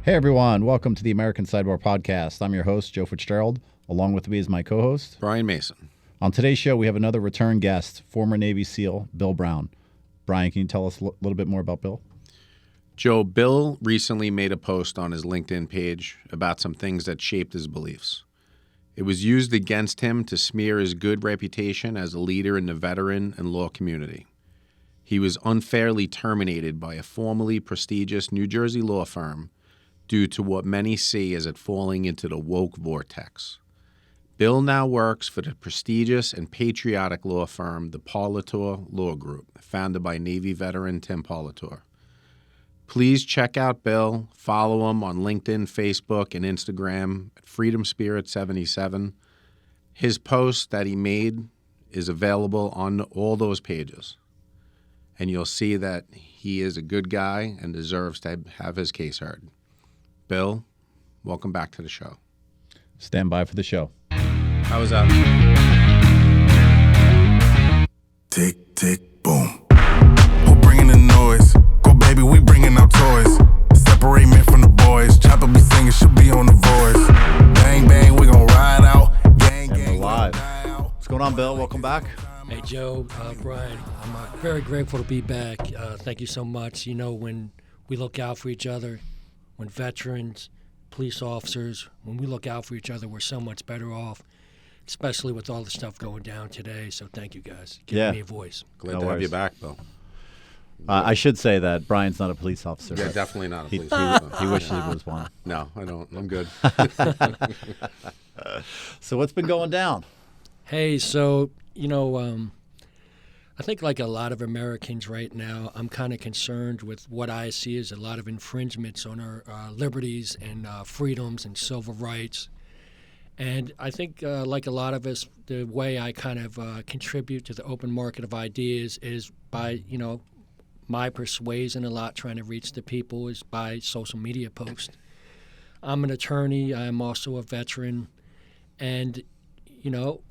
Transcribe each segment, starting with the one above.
Hey everyone, welcome to the American Sidebar podcast. I'm your host, Joe Fitzgerald. Along with me is my co-host, Brian Mason. On today's show, we have another return guest, former Navy SEAL, Bill Brown. Brian, can you tell us a little bit more about Bill? Joe, Bill recently made a post on his LinkedIn page about some things that shaped his beliefs. It was used against him to smear his good reputation as a leader in the veteran and law community. He was unfairly terminated by a formerly prestigious New Jersey law firm due to what many see as it falling into the woke vortex. Bill now works for the prestigious and patriotic law firm, the Politor Law Group, founded by Navy veteran Tim Politor. Please check out Bill, follow him on LinkedIn, Facebook, and Instagram at Freedom Spirit 77. His post that he made is available on all those pages. And you'll see that he is a good guy and deserves to have his case heard. Bill, welcome back to the show. Stand by for the show. How was that? Tick, tick, boom. Who bringing the noise? Go, baby, we bringing out toys. Separate men from the boys. Chopper be singing, should be on the voice. Bang, bang, we gon' ride out. Gang, And we're gang, live. What's going on, Bill? Welcome back. Hey, Joe, Brian, I'm very grateful to be back. Thank you so much. You know, when we look out for each other, when veterans, police officers, when we look out for each other, we're so much better off, especially with all the stuff going down today. So thank you, guys. Giving me a voice. Glad No to have worries. you back, Bill. I should say that Brian's not a police officer. Yeah, but definitely not a He, police officer. he wishes he was one. No, I don't. I'm good. So what's been going down? Hey, so, you know, I think like a lot of Americans right now, I'm kind of concerned with what I see as a lot of infringements on our liberties and freedoms and civil rights. And I think, like a lot of us, the way I kind of contribute to the open market of ideas is by, you know, my persuasion a lot, trying to reach the people, is by social media posts. I'm an attorney. I'm also a veteran. And, you know,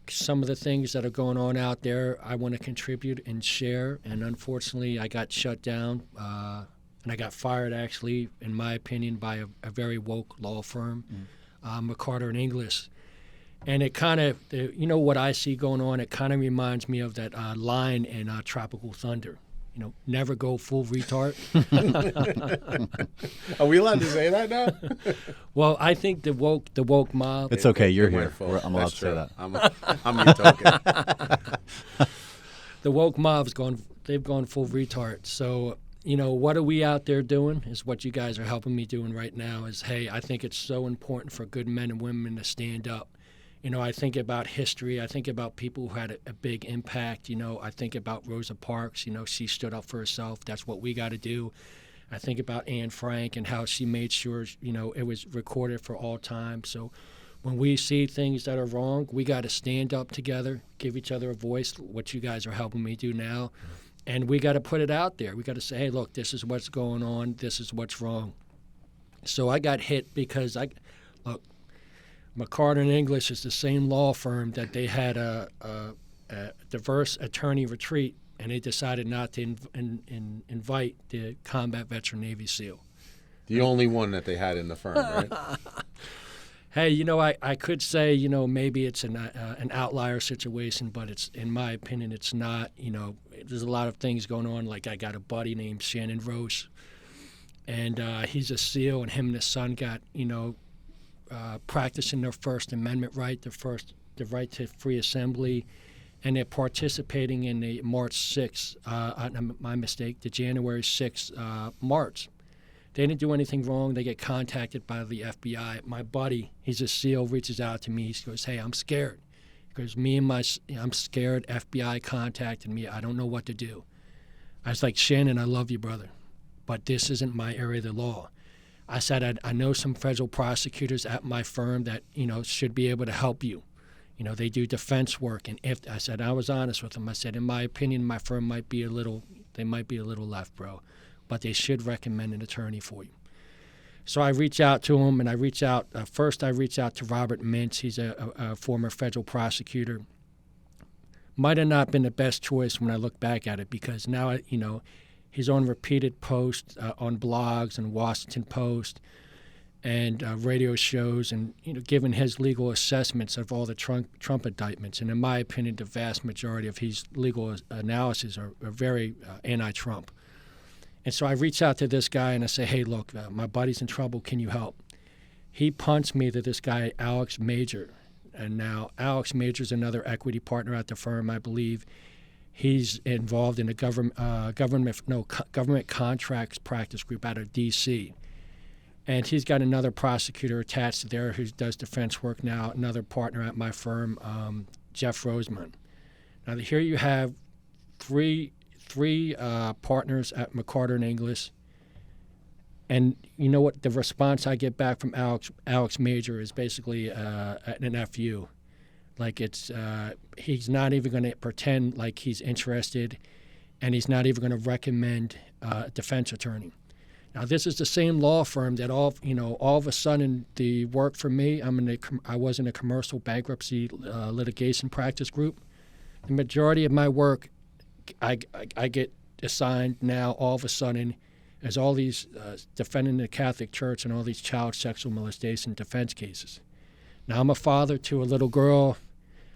some of the things that are going on out there, I want to contribute and share. And unfortunately, I got shut down and I got fired, actually, in my opinion, by a very woke law firm, McCarter and Inglis. And it kind of, you know, what I see going on, it kind of reminds me of that line in Tropical Thunder. You know, never go full retard. Are we allowed to say that now? Well, I think the woke mob. It's okay, you're My here. fault. I'm allowed That's to say true. that. I'm your token. The woke mob's they've gone full retard. So, you know, what are we out there doing is what you guys are helping me doing right now is, hey, I think it's so important for good men and women to stand up. You know, I think about history. I think about people who had a big impact. You know, I think about Rosa Parks. You know, she stood up for herself. That's what we got to do. I think about Anne Frank and how she made sure, you know, it was recorded for all time. So when we see things that are wrong, we got to stand up together, give each other a voice, what you guys are helping me do now. And we got to put it out there. We got to say, hey, look, this is what's going on. This is what's wrong. So I got hit because look, McCarter and English is the same law firm that they had a diverse attorney retreat, and they decided not to invite the combat veteran Navy SEAL. The only one that they had in the firm, right? Hey, you know, I could say, you know, maybe it's an outlier situation, but it's, in my opinion, it's not. You know, there's a lot of things going on. Like I got a buddy named Shannon Roche, and he's a SEAL, and him and his son got, you know, practicing their First Amendment right, the right to free assembly, and they're participating in the March 6th, my mistake, the January 6th march. They didn't do anything wrong. They get contacted by the FBI. My buddy, he's a SEAL, reaches out to me. He goes, hey, I'm scared. He goes, I'm scared. FBI contacted me. I don't know what to do. I was like, Shannon, I love you, brother, but this isn't my area of the law. I said, I know some federal prosecutors at my firm that, you know, should be able to help you. You know, they do defense work. And I was honest with them. I said, in my opinion, my firm might be a little left, bro, but they should recommend an attorney for you. So I reach out to him, and I reach out to Robert Mintz. He's a former federal prosecutor. Might have not been the best choice when I look back at it, because now, you know, He's on repeated posts on blogs and Washington Post and radio shows, and giving his legal assessments of all the Trump indictments. And in my opinion, the vast majority of his legal analysis are very anti-Trump. And so I reach out to this guy and I say, hey, look, my buddy's in trouble. Can you help? He punts me to this guy, Alex Major. And now Alex Major is another equity partner at the firm, I believe. He's involved in a government contracts practice group out of D.C. And he's got another prosecutor attached there who does defense work now, another partner at my firm, Jeff Roseman. Now, here you have three partners at McCarter and Inglis. And you know what? The response I get back from Alex Major is basically an FU. Like he's not even going to pretend like he's interested, and he's not even going to recommend a defense attorney. Now, this is the same law firm that all of a sudden the work for me. I was in a commercial bankruptcy litigation practice group. The majority of my work, I get assigned now all of a sudden as all these defending the Catholic Church and all these child sexual molestation defense cases. Now, I'm a father to a little girl.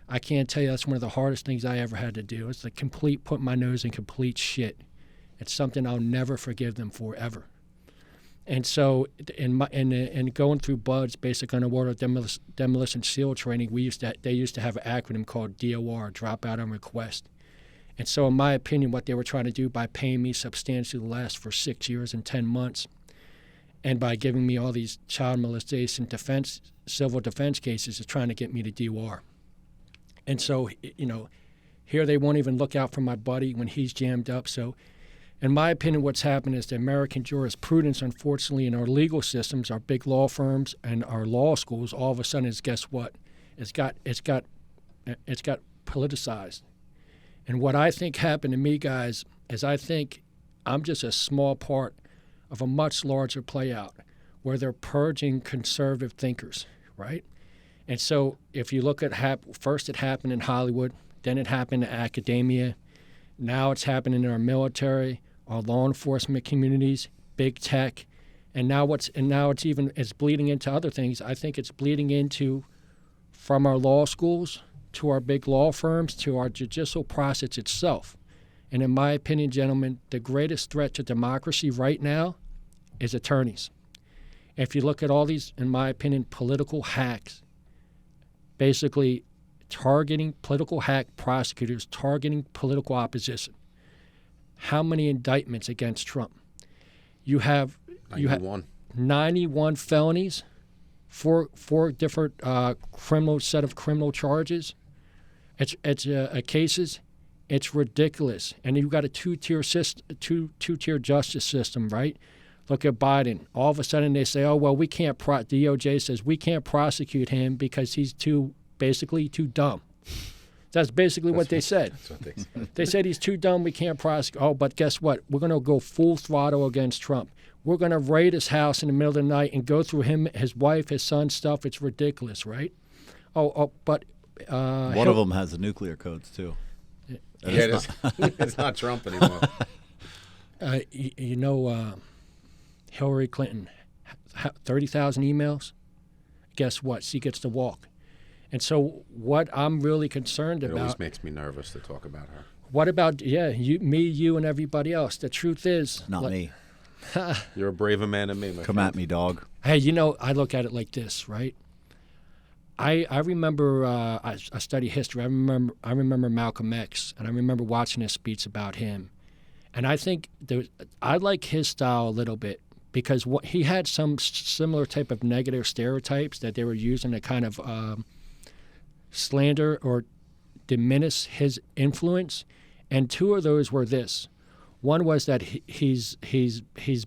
I can't tell you that's one of the hardest things I ever had to do. It's put my nose in complete shit. It's something I'll never forgive them for, ever. And so, in going through BUD's basic underwater demolition seal training, they used to have an acronym called DOR, Dropout on Request. And so, in my opinion, what they were trying to do by paying me substantially less for 6 years and 10 months, and by giving me all these child molestation civil defense cases, is trying to get me to DOR. And so, here they won't even look out for my buddy when he's jammed up. So, in my opinion, what's happened is the American jurisprudence, unfortunately, in our legal systems, our big law firms and our law schools, all of a sudden is, guess what? It's got politicized. And what I think happened to me, guys, is I think I'm just a small part of a much larger play out where they're purging conservative thinkers, right? And so if you look at first it happened in Hollywood, then it happened in academia, now it's happening in our military, our law enforcement communities, big tech, and now it's bleeding into other things. I think it's bleeding into from our law schools to our big law firms to our judicial process itself. And in my opinion, gentlemen, the greatest threat to democracy right now is attorneys. If you look at all these, in my opinion, political hacks, basically political hack prosecutors targeting political opposition. How many indictments against Trump? You have 91 felonies, four different set of criminal charges. It's cases. It's ridiculous, and you've got a two-tier justice system, right? Look at Biden. All of a sudden they say, oh, well, we can't, DOJ says we can't prosecute him because he's too dumb. That's basically what they said. That's what they said. They said he's too dumb, we can't prosecute. Oh, but guess what? We're going to go full throttle against Trump. We're going to raid his house in the middle of the night and go through him, his wife, his son stuff. It's ridiculous, right? But one of them has the nuclear codes, too. It's not Trump anymore. Hillary Clinton, 30,000 emails. Guess what? She gets to walk. And so what I'm really concerned about... It always makes me nervous to talk about her. What about, you and everybody else? The truth is... Not me. You're a braver man than me, my Come friend. at me, dog. Hey, I look at it like this, right? I remember, I study history. I remember Malcolm X, and I remember watching his speech about him. And I think I like his style a little bit because he had some similar type of negative stereotypes that they were using to kind of slander or diminish his influence. And two of those were this. One was that he's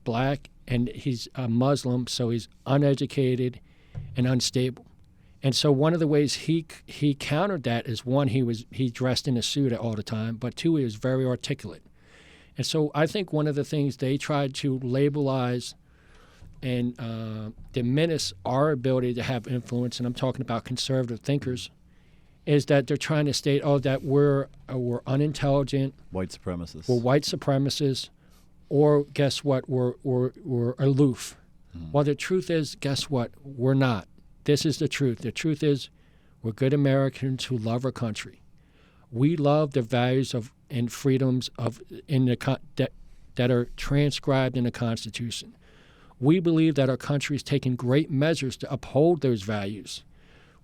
black and he's a Muslim, so he's uneducated and unstable. And so one of the ways he countered that is, one, he dressed in a suit all the time, but two, he was very articulate. And so I think one of the things they tried to labelize and diminish our ability to have influence, and I'm talking about conservative thinkers, is that they're trying to state, that we're unintelligent. White supremacists. We're white supremacists. or guess what, we're aloof. Well, the truth is, guess what, we're not. This is the truth. The truth is, we're good Americans who love our country. We love the values of and freedoms of that are transcribed in the Constitution. We believe that our country is taking great measures to uphold those values.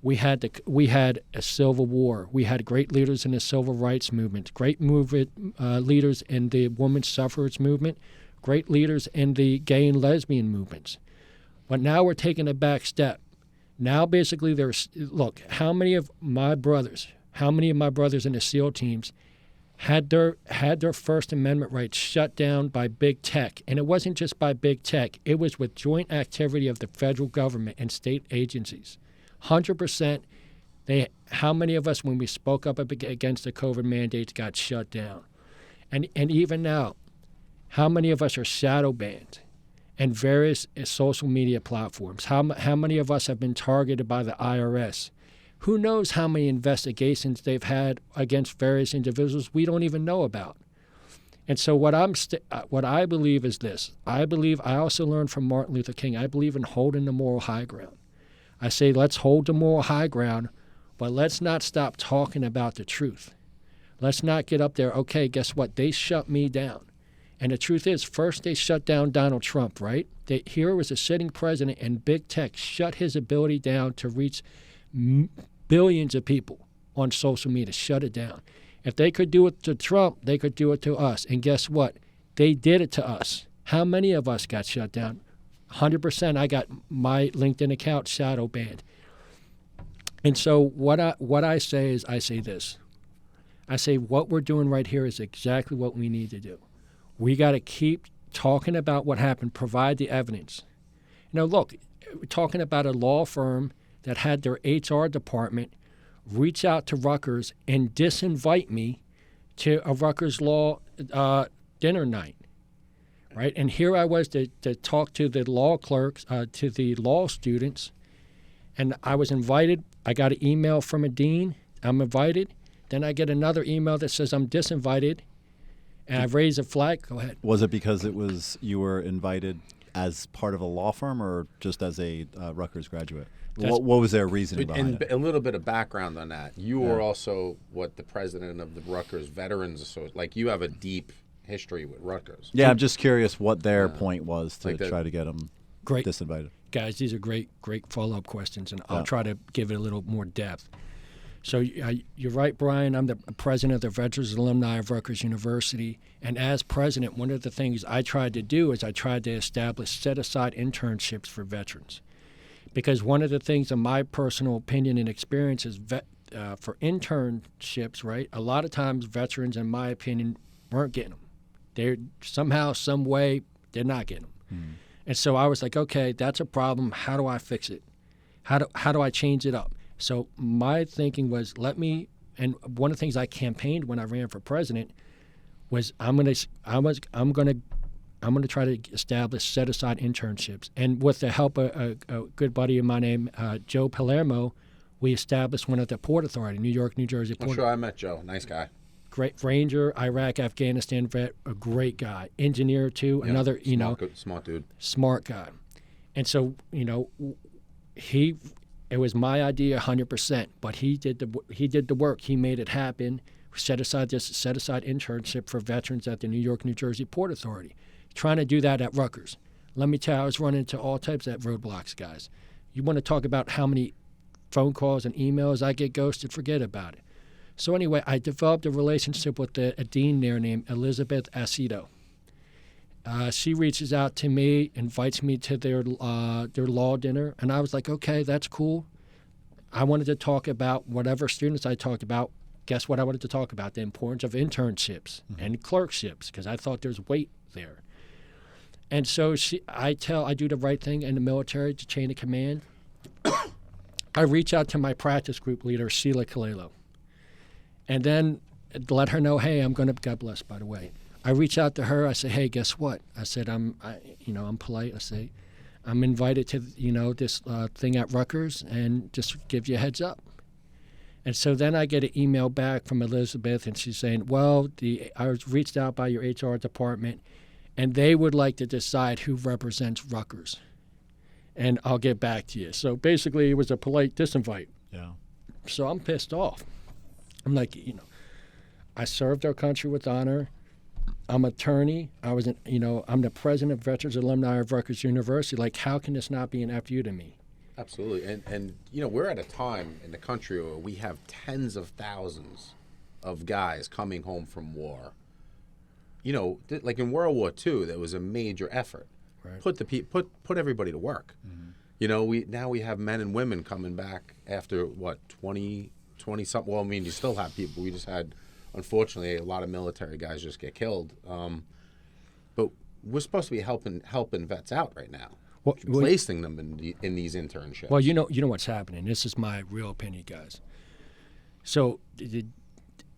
We had a Civil War. We had great leaders in the Civil Rights Movement, great leaders in the women's suffrage movement, great leaders in the gay and lesbian movements. But now we're taking a back step. Now basically look, how many of my brothers in the SEAL teams had their First Amendment rights shut down by big tech? And it wasn't just by big tech. It was with joint activity of the federal government and state agencies. 100%. How many of us, when we spoke up against the COVID mandates, got shut down? And even now, how many of us are shadow banned and various social media platforms? How many of us have been targeted by the IRS? Who knows how many investigations they've had against various individuals we don't even know about? And so what I believe is this. I also learned from Martin Luther King, I believe in holding the moral high ground. I say let's hold the moral high ground, but let's not stop talking about the truth. Let's not get up there, okay, guess what? They shut me down. And the truth is, first they shut down Donald Trump, right? Here was a sitting president, and big tech shut his ability down to reach billions of people on social media, shut it down. If they could do it to Trump, they could do it to us. And guess what? They did it to us. How many of us got shut down? 100%. I got my LinkedIn account shadow banned. And so what I say is, I say this. I say what we're doing right here is exactly what we need to do. We got to keep talking about what happened, provide the evidence. Now, look, we're talking about a law firm that had their HR department reach out to Rutgers and disinvite me to a Rutgers Law dinner night, right? And here I was to talk to the law clerks, to the law students, and I was invited. I got an email from a dean. I'm invited. Then I get another email that says I'm disinvited, and I raise a flag. Go ahead. Was it because you were invited as part of a law firm or just as a Rutgers graduate? What was their reasoning behind it? And a little bit of background on that. You were also the president of the Rutgers Veterans Association. Like, you have a deep history with Rutgers. Yeah, I'm just curious what their point was to try to get them disinvited. Guys, these are great follow-up questions, and I'll try to give it a little more depth. So you're right, Brian. I'm the president of the Veterans Alumni of Rutgers University. And as president, one of the things I tried to do is I tried to establish set-aside internships for veterans. Because one of the things, in my personal opinion and experience, is for internships, right, a lot of times veterans, in my opinion, weren't getting them. They're somehow, some way, they're not getting them. And so I was like, okay, that's a problem. How do I fix it? How do I change it up? So my thinking was, and one of the things I campaigned when I ran for president was I'm going to try to establish set-aside internships. And with the help of a good buddy of mine named Joe Palermo, we established one at the Port Authority, New York, New Jersey Port. I'm sure I met Joe. Nice guy. Great Ranger, Iraq, Afghanistan vet, a great guy. Engineer, too, another, smart dude. Smart guy. And so, it was my idea 100%, but he did the work. He made it happen. Set aside internship for veterans at the New York, New Jersey Port Authority. Trying to do that at Rutgers. Let me tell you, I was running into all types of roadblocks, guys. You want to talk about how many phone calls and emails I get ghosted? Forget about it. So anyway, I developed a relationship with a dean there named Elizabeth Aceto. She reaches out to me, invites me to their law dinner, and I was like, okay, that's cool. I wanted to talk about whatever students I talked about. Guess what I wanted to talk about? The importance of internships and clerkships, because I thought there's weight there. And so I do the right thing in the military, to chain of command. I reach out to my practice group leader, Sheila Kalelo, and then let her know, hey, God bless, by the way. I reach out to her. I say, hey, guess what? I said, I'm polite. I say, I'm invited to, this thing at Rutgers, and just give you a heads up. And so then I get an email back from Elizabeth, and she's saying, well, I was reached out by your HR department, and they would like to decide who represents Rutgers. And I'll get back to you. So basically, it was a polite disinvite. Yeah. So I'm pissed off. I'm like, I served our country with honor. I'm an attorney. I'm the president of Veterans Alumni of Rutgers University. Like, how can this not be an FU to me? Absolutely. And we're at a time in the country where we have tens of thousands of guys coming home from war. Like in World War II, there was a major effort. Right. Put everybody to work. Mm-hmm. We have men and women coming back after 20 something. Well, I mean, you still have people. We just had, unfortunately, a lot of military guys just get killed. But we're supposed to be helping vets out right now, placing them in these internships. Well, you know what's happening. This is my real opinion, guys. So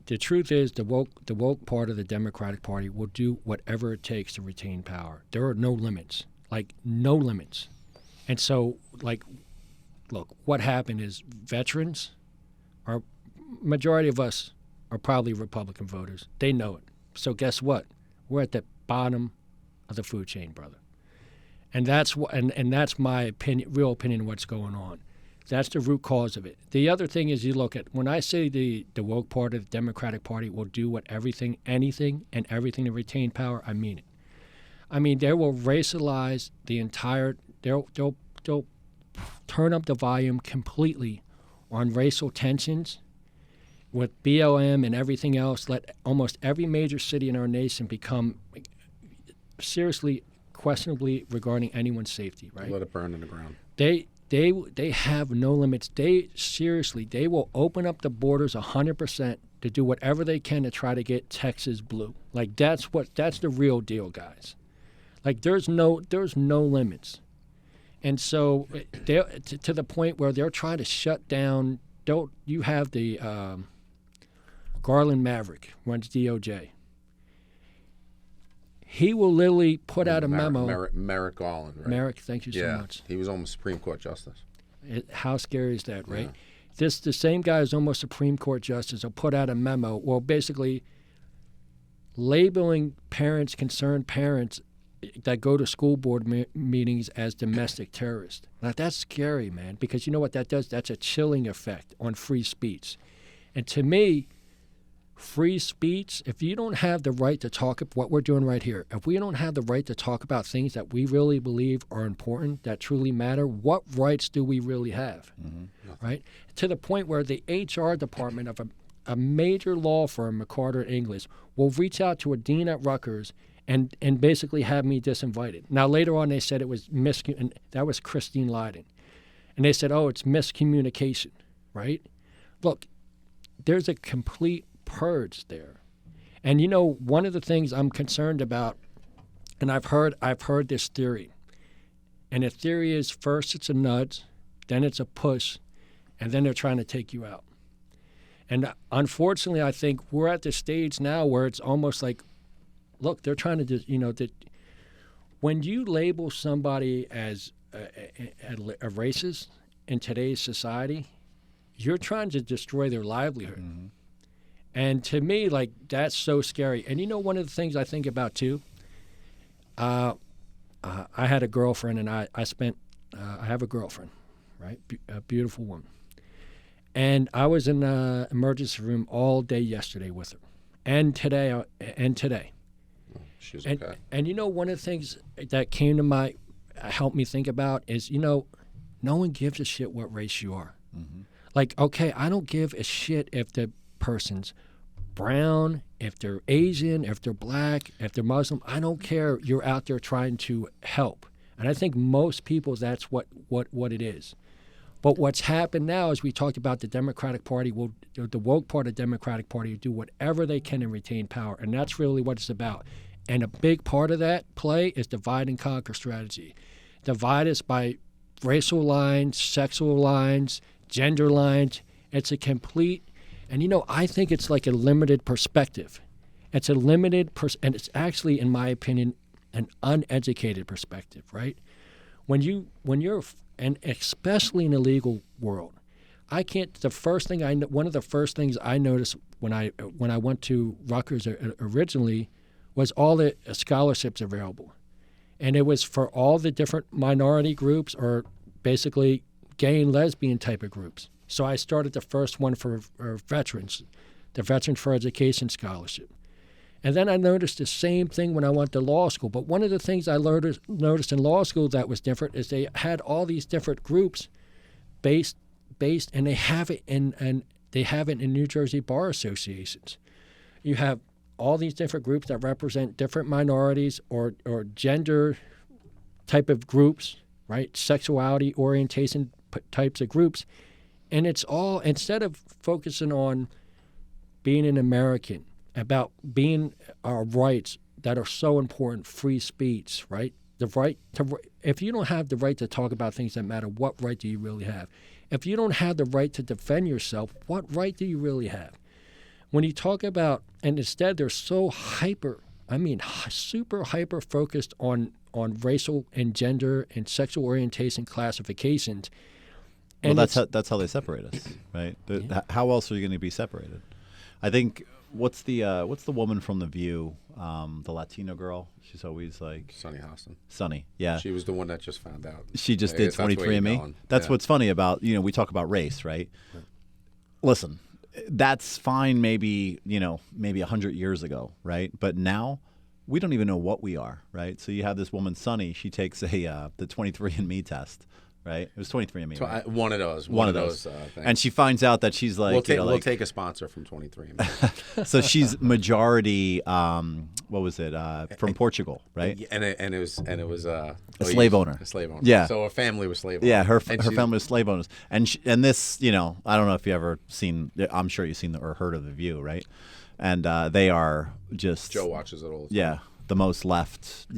the truth is, the woke part of the Democratic Party will do whatever it takes to retain power. There are no limits, like no limits. And so, like, look, what happened is veterans, our majority of us are probably Republican voters. They know it. So guess what? We're at the bottom of the food chain, brother. And that's and that's my opinion, real opinion of what's going on. That's the root cause of it. The other thing is, you look at, when I say the woke part of the Democratic Party will do anything and everything to retain power, I mean it. I mean, they will racialize the entire, they'll turn up the volume completely on racial tensions with BLM and everything else, let almost every major city in our nation become seriously questionably regarding anyone's safety, right? Let it burn in the ground. They have no limits. They will open up the borders 100% to do whatever they can to try to get Texas blue. Like, that's the real deal, guys. Like, there's no limits. And so to the point where they're trying to shut down. You have the Garland Maverick runs DOJ. He will literally put out a memo. Merrick Garland, right? Merrick, thank you so much. He was almost Supreme Court Justice. How scary is that, right? Yeah. The same guy who's almost Supreme Court Justice will put out a memo, well, basically labeling concerned parents that go to school board meetings as domestic terrorists. Now, that's scary, man, because you know what that does? That's a chilling effect on free speech. And to me, free speech, if you don't have the right to talk about what we're doing right here, if we don't have the right to talk about things that we really believe are important, that truly matter, what rights do we really have? Mm-hmm. Right? To the point where the HR department of a major law firm, McCarter English, will reach out to a dean at Rutgers and basically have me disinvited. Now, later on, they said it was and that was Christine Leiden. And they said, it's miscommunication, right? Look, there's a complete purge there. And one of the things I'm concerned about, and I've heard this theory, and the theory is, first it's a nudge, then it's a push, and then they're trying to take you out. And unfortunately, I think we're at the stage now where it's almost like, look, they're trying to just, when you label somebody as a racist in today's society, you're trying to destroy their livelihood. Mm-hmm. And to me, like, that's so scary. And one of the things I think about too, I had a girlfriend, and I have a girlfriend, right? A beautiful woman. And I was in the emergency room all day yesterday with her, and today. She's okay. And one of the things that came to helped me think about is, no one gives a shit what race you are. Mm-hmm. Like, okay, I don't give a shit if the person's brown, if they're Asian, if they're black, if they're Muslim. I don't care. You're out there trying to help. And I think most people, that's what it is. But what's happened now is, we talked about the Democratic Party, the woke part of the Democratic Party will do whatever they can to retain power. And that's really what it's about. And a big part of that play is divide and conquer strategy. Divide us by racial lines, sexual lines, gender lines. It's a complete, and I think it's like a limited perspective. It's a limited, and it's actually, in my opinion, an uneducated perspective, right? When you're, and especially in the legal world, one of the first things I noticed when I went to Rutgers originally was all the scholarships available. And it was for all the different minority groups or basically gay and lesbian type of groups. So I started the first one for veterans, the Veterans for Education Scholarship. And then I noticed the same thing when I went to law school. But one of the things I noticed in law school that was different is they had all these different groups based, and they have it in New Jersey bar associations. You have all these different groups that represent different minorities or gender type of groups, right? Sexuality, orientation types of groups. And it's all, instead of focusing on being an American, about being our rights that are so important, free speech, right? The right to, if you don't have the right to talk about things that matter, what right do you really have? If you don't have the right to defend yourself, what right do you really have? When you talk about, and instead they're so super hyper focused on racial and gender and sexual orientation classifications. And well, that's how they separate us, right? Yeah. How else are you going to be separated? I think what's the woman from The View, the Latino girl? She's always like Sunny Hostin. Sunny, yeah. She was the one that just found out. She just did 23andMe. That's what's funny about, we talk about race, right? Yeah. Listen, that's fine maybe 100 years ago, right? But now we don't even know what we are, right? So you have this woman, Sunny, she takes the 23andMe test. Right, it was 23andMe. Right? One of those things. And she finds out that she's like, we'll take a sponsor from 23andMe. So she's majority. What was it? From Portugal, right? And it was a slave owner. A slave owner. Yeah. So her family was slave owners. Yeah, her family was slave owners, and this, I don't know if you ever seen. I'm sure you've seen or heard of The View, right? And they are just. Joe watches it all the time. Yeah, the most left,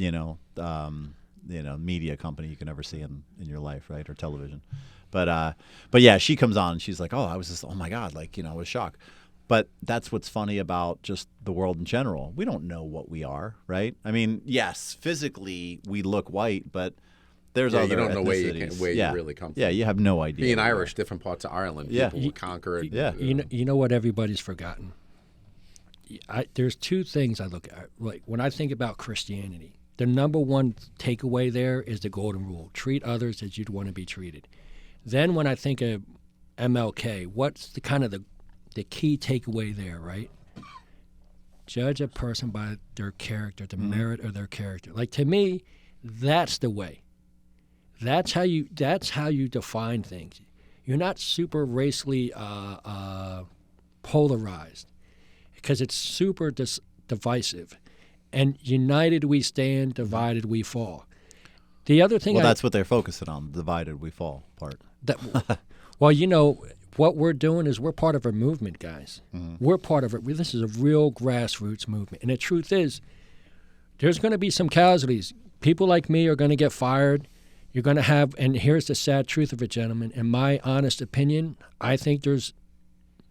media company you can ever see in your life, right, or television. But yeah, she comes on and she's like, oh my God, I was shocked. But that's what's funny about just the world in general. We don't know what we are, right? I mean, yes, physically we look white, but there's other you don't know ethnicities. where you really come from. Yeah, you have no idea. Being Irish, different parts of Ireland, people will conquer it. Yeah. You know what everybody's forgotten? There's two things I look at. Like when I think about Christianity, the number one takeaway there is the golden rule: treat others as you'd want to be treated. Then when I think of MLK, what's the key takeaway there, right? Judge a person by their character, the merit of their character. Like, to me, that's the way. That's how you define things. You're not super racially polarized, because it's super divisive. And united we stand, divided we fall. The other thing, that's what they're focusing on, the divided we fall part. What we're doing is we're part of a movement, guys. Mm-hmm. We're part of it. This is a real grassroots movement. And the truth is, there's going to be some casualties. People like me are going to get fired. You're going to have, and here's the sad truth of it, gentlemen. In my honest opinion, I think there's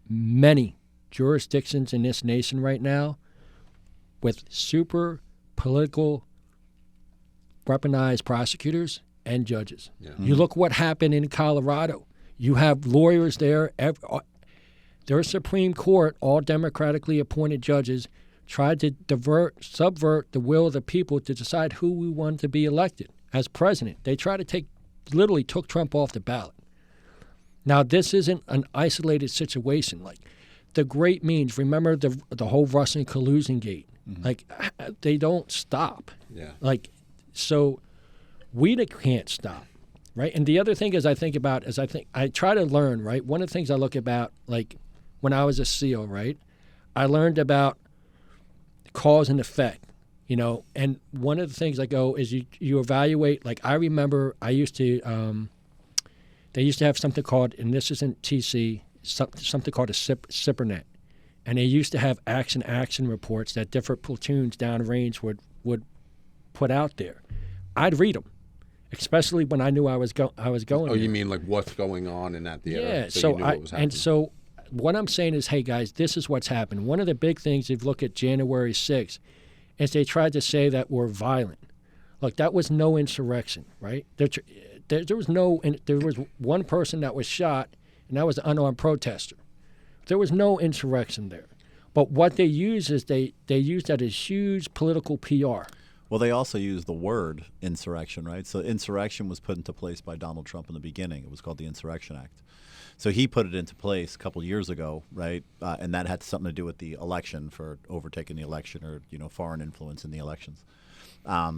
many jurisdictions in this nation right now with super political, weaponized prosecutors and judges. Yeah. You look what happened in Colorado. You have lawyers there. Their Supreme Court, all democratically appointed judges, tried to subvert the will of the people to decide who we wanted to be elected as president. They tried to literally took Trump off the ballot. Now, this isn't an isolated situation. Like, the great means, remember the whole Russian collusion gate. Mm-hmm. Like, they don't stop. Yeah. Like, so we can't stop, right? And the other thing I try to learn, right? One of the things I look about, like when I was a SEAL, right? I learned about cause and effect, and one of the things I go is you evaluate. Like, I remember they used to have something called, and this isn't TC, something called a SIPRNet. And they used to have action reports that different platoons downrange would put out there. I'd read them, especially when I knew I was going. Oh, there. You mean like what's going on in that theater? Yeah. So you knew what was happening. And so what I'm saying is, hey guys, this is what's happened. One of the big things, if you look at January 6th, is they tried to say that we're violent. Look, that was no insurrection, right? There was one person that was shot, and that was an unarmed protester. There was no insurrection there. But what they use is they use that as huge political PR. Well, they also use the word insurrection, right? So insurrection was put into place by Donald Trump in the beginning. It was called the Insurrection Act. So he put it into place a couple of years ago, right? And that had something to do with the election, for overtaking the election, or foreign influence in the elections.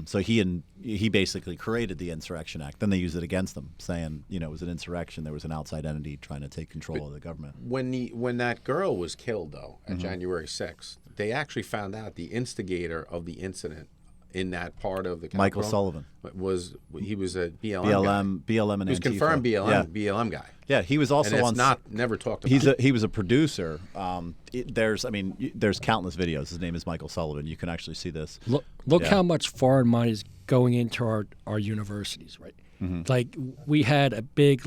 So he basically created the Insurrection Act. Then they used it against them, saying it was an insurrection. There was an outside entity trying to take control of the government. When that girl was killed, though, at January 6th, they actually found out the instigator of the incident in that part of the Capitol Michael Sullivan was a BLM BLM and he was Antifa. confirmed BLM guy. Yeah, he was also and it's never talked about. He was a producer. There's countless videos. His name is Michael Sullivan. You can actually see this. Look how much foreign money is going into our universities, right? Like we had a big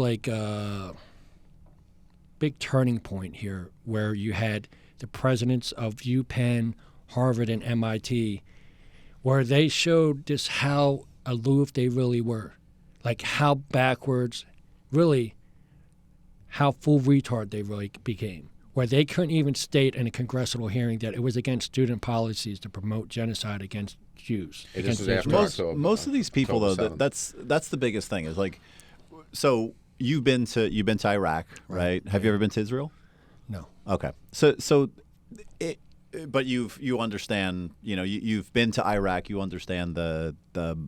big turning point here, where you had the presidents of UPenn, Harvard, and MIT, where they showed just how aloof they really were, like how backwards, really, how full retard they really became, where they couldn't even state in a congressional hearing that it was against student policies to promote genocide against Jews. Most of these people, though, that's the biggest thing is like, so you've been to Iraq, right? Have you ever been to Israel? No. Okay. But you understand, you've been to Iraq, you understand the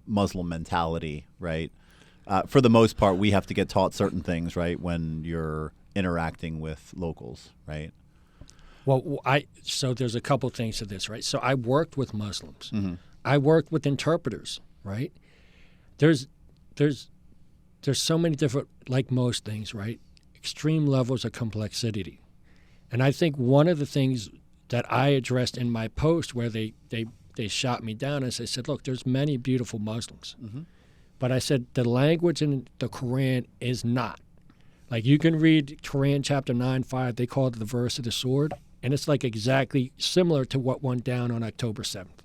Muslim mentality, right? For the most part, we have to get taught certain things, right, when you're interacting with locals, right? Well, so there's a couple things to this, right? So I worked with Muslims. I worked with interpreters, right? There's so many different, like most things, right? Extreme levels of complexity. And I think one of the things that I addressed in my post, where they shot me down, is I said, look, there's many beautiful Muslims. But I said the language in the Quran is not. Like, you can read Quran chapter 9:5, they call it the verse of the sword, and it's like exactly similar to what went down on October 7th.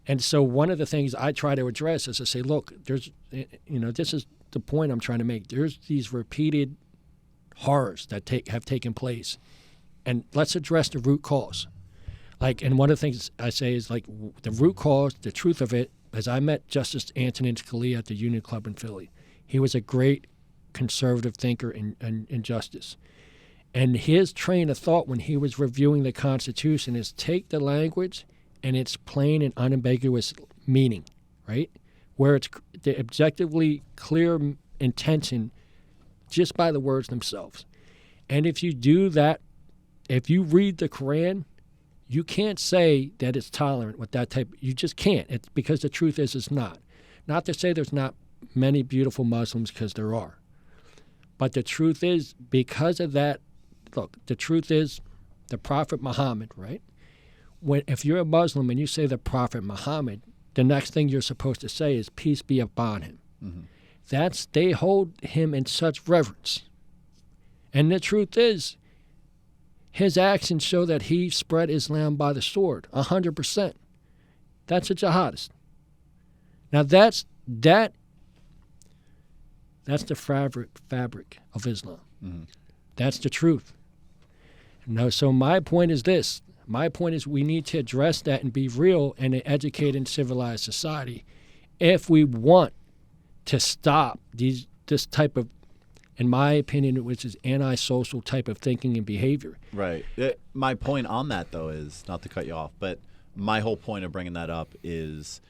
And so one of the things I try to address is to say, look, there's, this is the point I'm trying to make. There's these repeated horrors that have taken place. And let's address the root cause. And one of the things I say is, the root cause, the truth of it, as I met Justice Antonin Scalia at the Union Club in Philly. He was a great conservative thinker in justice. And his train of thought when he was reviewing the Constitution is take the language and its plain and unambiguous meaning, right? Where it's the objectively clear intention just by the words themselves. And if you do that, if you read the Quran, you can't say that it's tolerant with that type. You just can't. It's because the truth is it's not. Not to say there's not many beautiful Muslims, because there are. But the truth is, because of that, look, the truth is the Prophet Muhammad, right? If you're a Muslim and you say the Prophet Muhammad, the next thing you're supposed to say is peace be upon him. They hold him in such reverence. And the truth is, his actions show that he spread Islam by the sword, 100%. That's a jihadist. Now that's the fabric of Islam. That's the truth. Now, so my point is this. My point is we need to address that and be real in an educated and civilized society if we want to stop this type of, in my opinion, which is antisocial type of thinking and behavior. Right. My point on that, though, is, not to cut you off, but my whole point of bringing that up is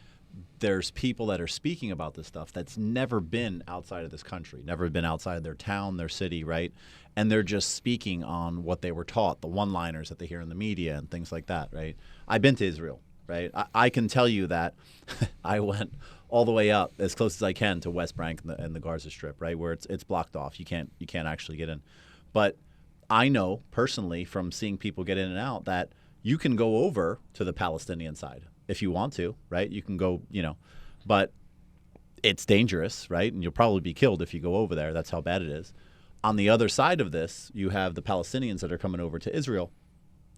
there's people that are speaking about this stuff that's never been outside of this country, never been outside of their town, their city, right? And they're just speaking on what they were taught, the one-liners that they hear in the media and things like that, right? I've been to Israel, right? I can tell you that I went all the way up as close as I can to West Bank and the Gaza Strip, right, where it's blocked off. You can't actually get in. But I know personally from seeing people get in and out that you can go over to the Palestinian side if you want to, right? You can go, but it's dangerous, right? And you'll probably be killed if you go over there. That's how bad it is. On the other side of this, you have the Palestinians that are coming over to Israel.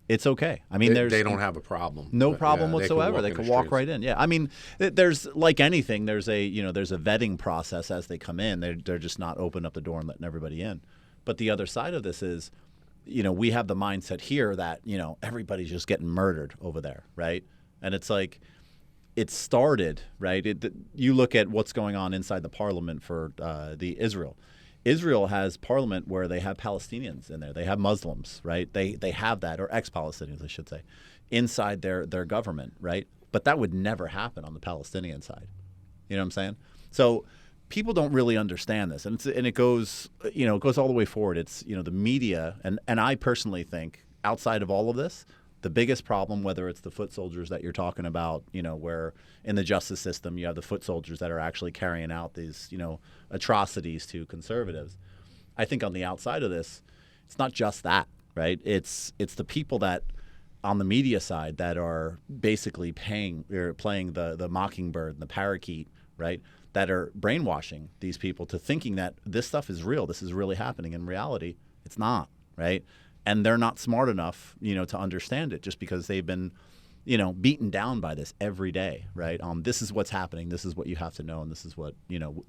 It's okay. I mean, they don't have a problem. No problem whatsoever. They can walk right in. Yeah. I mean, there's, like anything, there's a vetting process as they come in. They're just not opening up the door and letting everybody in. But the other side of this is we have the mindset here that, everybody's just getting murdered over there, right? And it's like, it started, right? You look at what's going on inside the parliament for the Israel. Israel has parliament where they have Palestinians in there. They have Muslims, right? They have that, or ex-Palestinians, I should say, inside their government, right? But that would never happen on the Palestinian side. You know what I'm saying? So people don't really understand this, and it goes, it goes all the way forward. It's, the media, and I personally think outside of all of this, the biggest problem, whether it's the foot soldiers that you're talking about, where in the justice system you have the foot soldiers that are actually carrying out these, atrocities to conservatives. I think on the outside of this, it's not just that, right? It's the people that on the media side that are basically playing the mockingbird and the parakeet, right? That are brainwashing these people to thinking that this stuff is real. This is really happening. In reality, it's not, right? And they're not smart enough, to understand it just because they've been, beaten down by this every day, right? This is what's happening. This is what you have to know. And this is what,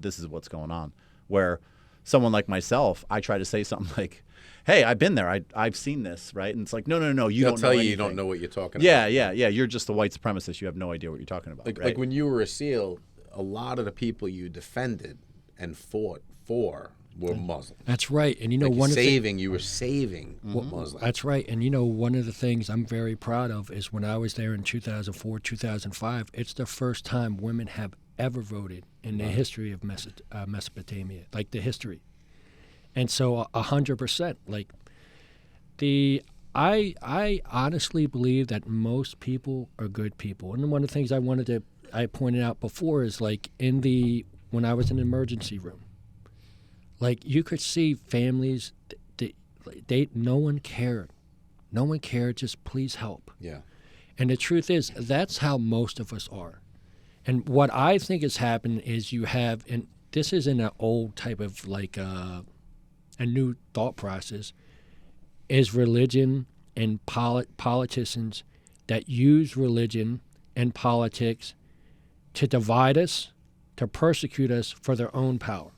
this is what's going on. Where someone like myself, I try to say something like, hey, I've been there. I've seen this, right? And it's like, no, you don't know tell you anything. you don't know what you're talking Yeah. about. You're just a white supremacist. You have no idea what you're talking about, right? Like when you were a SEAL, a lot of the people you defended and fought for were Muslim. That's right. And you were saving Mm-hmm. Muslims. That's right. And one of the things I'm very proud of is when I was there in 2004, 2005, it's the first time women have ever voted in the history of Mesopotamia, like the history. And so 100%, like I honestly believe that most people are good people. And one of the things I pointed out before is like when I was in the emergency room, like you could see families, no one cared. No one cared, just please help. Yeah. And the truth is, that's how most of us are. And what I think has happened is you have, and this isn't an old type of like a new thought process, is religion and politicians that use religion and politics to divide us, to persecute us for their own power.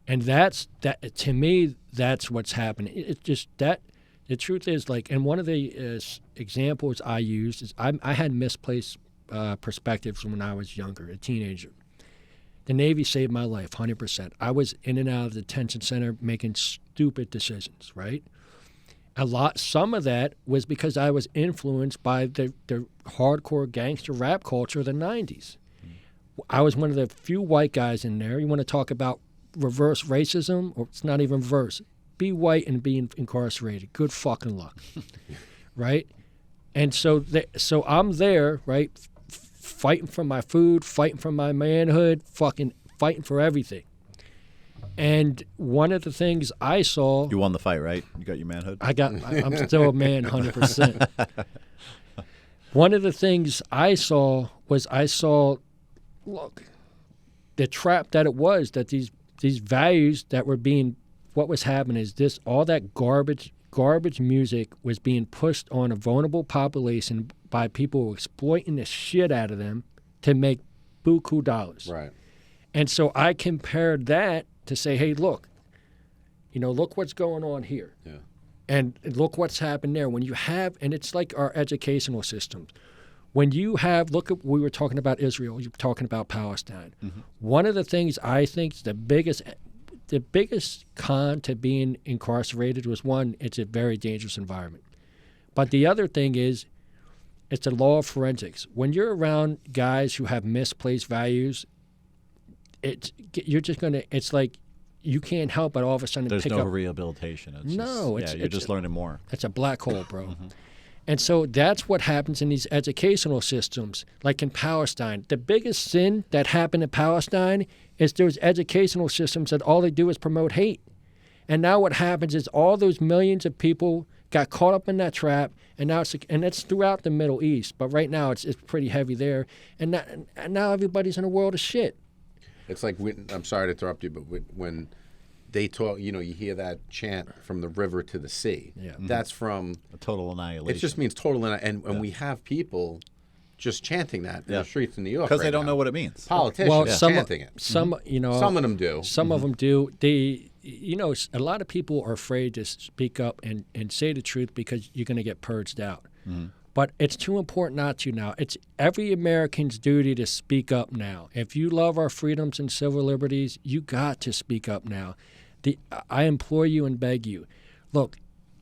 And that to me, that's what's happening. It's just that the truth is, like, and one of the examples I used is I had misplaced perspectives when I was younger, a teenager. The Navy saved my life, 100%. I was in and out of the detention center making stupid decisions, right? Some of that was because I was influenced by the hardcore gangster rap culture of the 90s. I was one of the few white guys in there. You want to talk about reverse racism? Or it's not even reverse. Be white and be incarcerated. Good fucking luck, right? And so I'm there, right, fighting for my food, fighting for my manhood, fucking fighting for everything. And one of the things I saw... You won the fight, right? You got your manhood? I'm still a man, 100%. One of the things I saw, look, the trap that it was, that these values that were being... What was happening is all that garbage music was being pushed on a vulnerable population by people exploiting the shit out of them to make buku dollars. Right. And so I compared that to say, hey, look what's going on here. Yeah. And look what's happened there. When you have, and it's like our educational systems. When you have, we were talking about Israel, you were talking about Palestine. Mm-hmm. One of the things I think is the biggest con to being incarcerated was, one, it's a very dangerous environment. But the other thing is, it's the law of forensics. When you're around guys who have misplaced values, it's like you can't help but all of a sudden There's pick up. There's no rehabilitation. You're just learning more. It's a black hole, bro. Mm-hmm. And so that's what happens in these educational systems, like in Palestine. The biggest sin that happened in Palestine is those educational systems that all they do is promote hate. And now what happens is all those millions of people got caught up in that trap, and it's throughout the Middle East. But right now it's pretty heavy there. And now everybody's in a world of shit. It's like, I'm sorry to interrupt you, but when they talk, you hear that chant from the river to the sea. Yeah. Mm-hmm. That's from a total annihilation. It just means total annihilation. And we have people just chanting that in the streets in New York because they don't know what it means. Politicians chanting it. Some of them do. Some of them do. Some of them do. a lot of people are afraid to speak up and say the truth because you're going to get purged out. Mm-hmm. But it's too important not to now. It's every American's duty to speak up now. If you love our freedoms and civil liberties, you got to speak up now. I implore you and beg you. Look,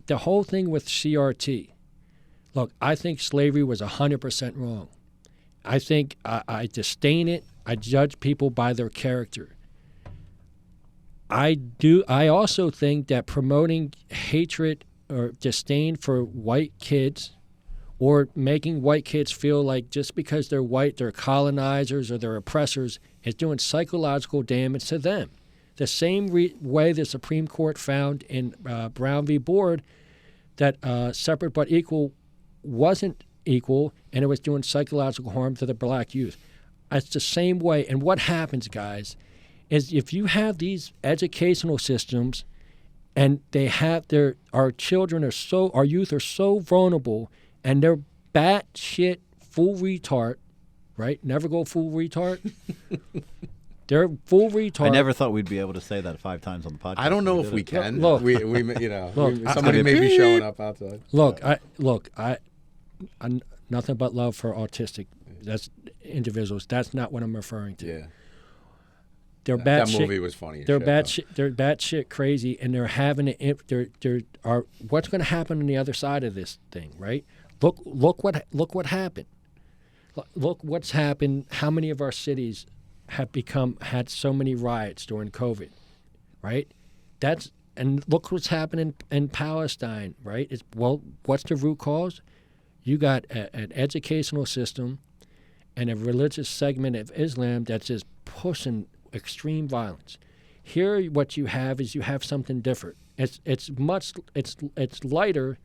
the whole thing with CRT, look, I think slavery was 100% wrong. I think I disdain it. I judge people by their character. I also think that promoting hatred or disdain for white kids or making white kids feel like just because they're white, they're colonizers or they're oppressors is doing psychological damage to them. The same way the Supreme Court found in Brown v. Board that separate but equal wasn't equal and it was doing psychological harm to the black youth. It's the same way. And what happens, guys, is if you have these educational systems and our youth are so vulnerable and they're batshit full retard, right? Never go full retard. They're full retard. I never thought we'd be able to say that 5 times on the podcast. I don't know if we can. Look, somebody may be showing up outside. I nothing but love for autistic. That's individuals. That's not what I'm referring to. Yeah. They're that movie was funny. They're batshit crazy, and they're having what's going to happen on the other side of this thing, right? Look what happened. Look what's happened. How many of our cities have had so many riots during COVID, right? And look what's happening in Palestine, right? What's the root cause? You got an educational system and a religious segment of Islam that's just pushing extreme violence. Here, what you have is you have something different. It's lighter,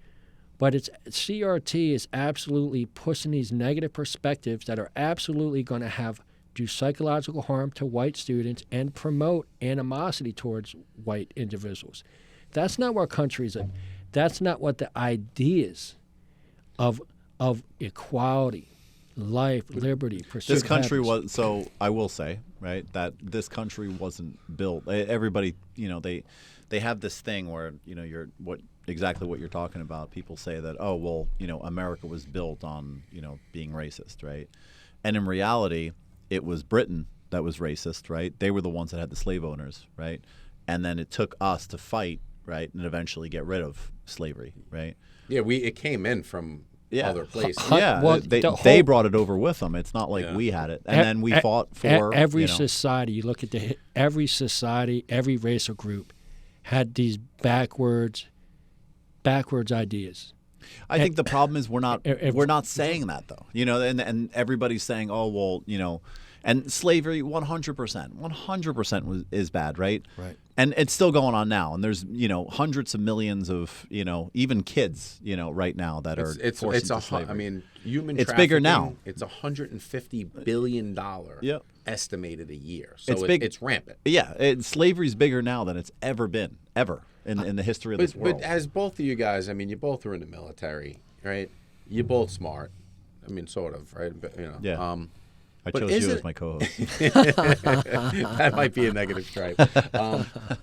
but CRT is absolutely pushing these negative perspectives that are absolutely going to do psychological harm to white students and promote animosity towards white individuals. That's not where our country's at. That's not what the ideas of equality, life, liberty, pursuit this country of happiness. So I will say, right, that this country wasn't built. Everybody, they have this thing where, exactly what you're talking about. People say that, oh, well, America was built on, being racist, right? And in reality, it was Britain that was racist, right? They were the ones that had the slave owners, right? And then it took us to fight, right, and eventually get rid of slavery, right? Yeah, it came in from other places. Yeah, well, they brought it over with them. It's not like we had it. And then we fought for every society. You look at every society, every racial group had these backwards ideas. I think the problem is we're not saying that though. And everybody's saying, oh well, and slavery 100% is bad, right? Right. And it's still going on now. And there's hundreds of millions of even kids right now that are forced into slavery. I mean, human it's bigger now. It's $150 billion estimated a year. So it's rampant. Yeah, slavery's bigger now than it's ever been in the history of this world. But as both of you guys, I mean, you both are in the military, right? You're both smart. I mean, sort of, right? But, yeah. I chose you as my co-host. That might be a negative stripe.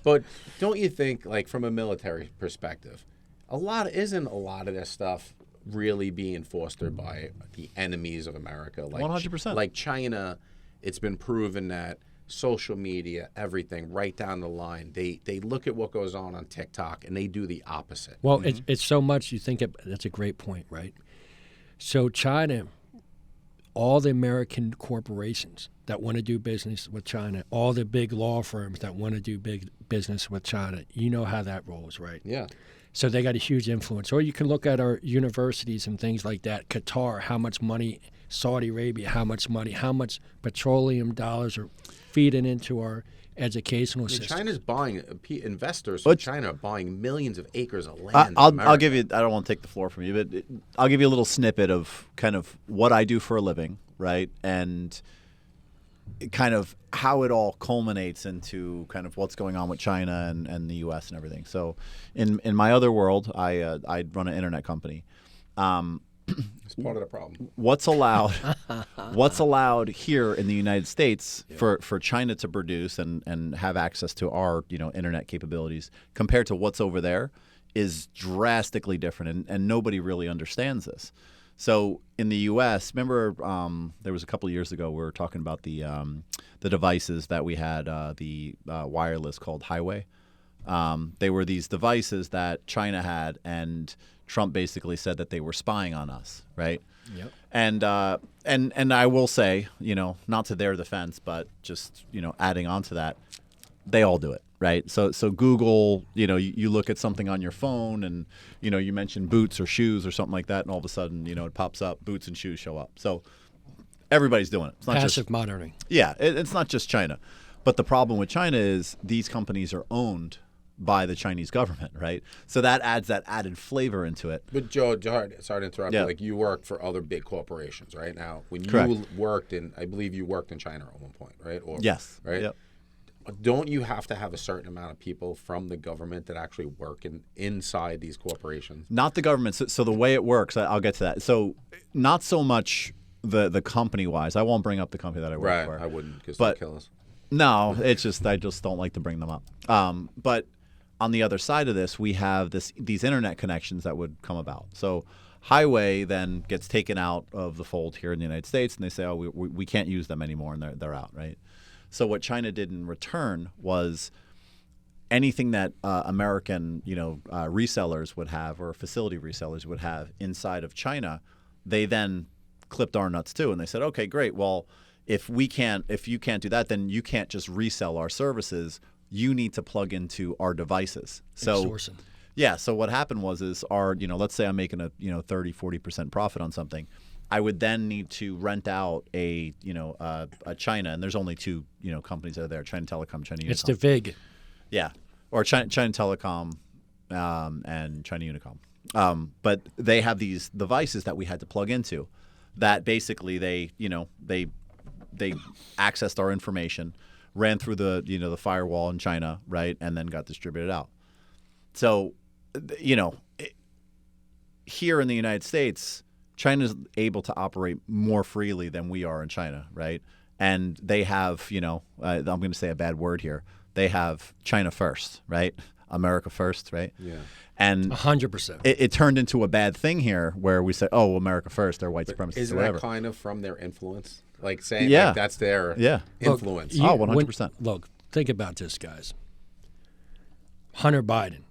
But don't you think, like, from a military perspective, isn't a lot of this stuff really being fostered by the enemies of America? Like 100%. Like China, it's been proven that social media, everything, right down the line, they look at what goes on TikTok and they do the opposite. Well, it's so much you think that's a great point, right? So China, all the American corporations that want to do business with China, all the big law firms that want to do big business with China, you know how that rolls, right? Yeah. So they got a huge influence. Or you can look at our universities and things like that. Qatar, how much money, Saudi Arabia, how much petroleum dollars are feeding into our educational system. China's buying, investors from China are buying millions of acres of land. I'll give you, I don't want to take the floor from you, but I'll give you a little snippet of kind of what I do for a living, right? And kind of how it all culminates into kind of what's going on with China and the U.S. and everything. So in my other world, I run an internet company. It's part of the problem. what's allowed here in the United States for China to produce and have access to our internet capabilities compared to what's over there is drastically different, and nobody really understands this. So in the U.S., remember there was a couple of years ago we were talking about the devices that we had, the wireless called Highway. They were these devices that China had, and Trump basically said that they were spying on us, right? Yep. And I will say, not to their defense, but just adding on to that, they all do it, right? So Google, you look at something on your phone, and you mention boots or shoes or something like that, and all of a sudden, it pops up, boots and shoes show up. So everybody's doing it. It's not Passive monitoring. Yeah, it's not just China, but the problem with China is these companies are owned by the Chinese government, right? So that adds that added flavor into it. But Joe, sorry to interrupt. Yeah. Like, you worked for other big corporations, right? Now, when Correct. you worked I believe you worked in China at one point, right? Or, Yes. Right. Yep. Don't you have to have a certain amount of people from the government that actually work inside these corporations? Not the government. So the way it works, I'll get to that. So not so much the company wise. I won't bring up the company that I work for. I wouldn't, because But- they'll kill us. No, it's just I just don't like to bring them up. But on the other side of this, we have these internet connections that would come about. So Highway then gets taken out of the fold here in the United States, and they say, oh, we can't use them anymore, and they're out, right? So what China did in return was anything that American resellers would have, or facility resellers would have inside of China, they then clipped our nuts too, and they said, okay, great. Well, if you can't do that, then you can't just resell our services. You need to plug into our devices. So Sourcing. yeah. So what happened was our, let's say I'm making a 30-40% profit on something. I would then need to rent out a China, and there's only two companies that are there: China Telecom, China Unicom. It's the VIG. Yeah, or China Telecom and China Unicom. But they have these devices that we had to plug into, that basically they accessed our information, ran through the firewall in China, right, and then got distributed out. So, here in the United States, China's able to operate more freely than we are in China, right? And they have, I'm going to say a bad word here. They have China first, right? America first, right? Yeah. And 100%. it turned into a bad thing here, where we say, "Oh, America first, they're white supremacists." Isn't or whatever. that kind of from their influence? Like saying, Yeah. like, that's their Yeah. influence. Oh, 100%. Look, think about this, guys. Hunter Biden.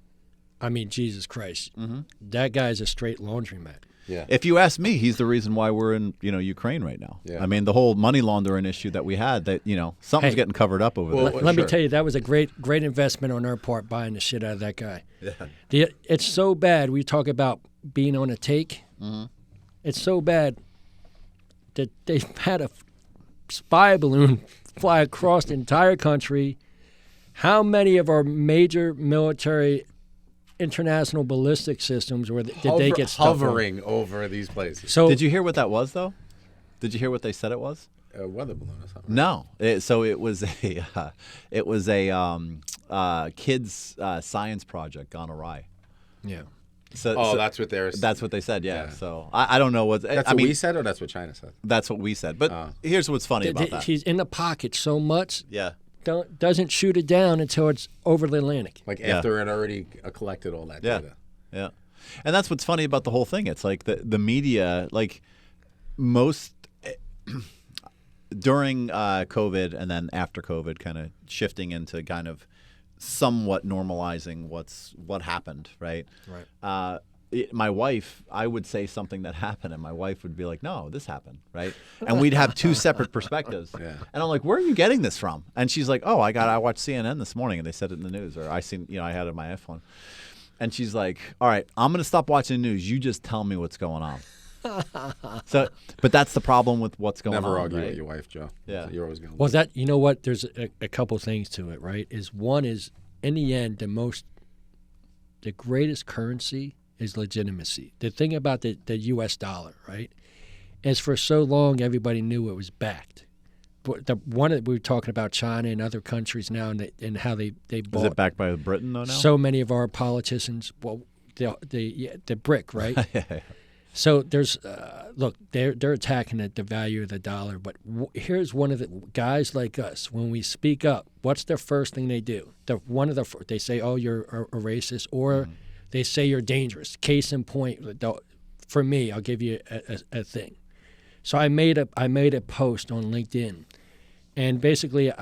I mean, Jesus Christ. Mm-hmm. That guy's a straight laundromat. Yeah. If you ask me, he's the reason why we're in Ukraine right now. Yeah. I mean, the whole money laundering issue that we had, that something's Hey. getting covered up over Well, there. Let me sure. tell you, that was a great investment on our part, buying the shit out of that guy. Yeah. It's so bad. We talk about being on a take. Mm-hmm. It's so bad that they've had a spy balloon fly across the entire country. How many of our major military international ballistic systems did they get stuck on? hovering over these places? So Did you hear what that was, though? Did you hear what they said it was? A weather balloon or something. No. So it was a kids' science project gone awry. yeah. So That's what they're. that's what they said. Yeah. Yeah. So I don't know what. That's I what mean, we said, or that's what China said. that's what we said. But here's what's funny about that. He's in the pocket so much, Yeah. doesn't shoot it down until it's over the Atlantic. Like Yeah. after it already collected all that Yeah. data. Yeah. And that's what's funny about the whole thing. It's like the media, like most during COVID and then after COVID, kind of shifting into kind of somewhat normalizing what happened, right? Right. My wife, I would say something that happened, and my wife would be like, "No, this happened," right? And we'd have two separate perspectives. Yeah. And I'm like, "Where are you getting this from?" And she's like, "Oh, I watched CNN this morning, and they said it in the news, or I had it on my iPhone." And she's like, "All right, I'm going to stop watching the news. You just tell me what's going on." So, but that's the problem with what's going on. Never argue right? with your wife, Joe. Yeah. You're always going. Well, you know what? There's a couple things to it, right? One is, in the end, the greatest currency is legitimacy. The thing about the U.S. dollar, right, is for so long everybody knew it was backed. But the one that we were talking about, China and other countries now, and how they Is bought it backed by Britain though now? so many of our politicians. Well, the brick, right? Yeah. So there's, look, they're attacking the value of the dollar. But here's one of the guys like us. When we speak up, what's the first thing they do? They say, "Oh, you're a racist," or they say you're dangerous. Case in point, for me, I'll give you a thing. So I made a post on LinkedIn, and basically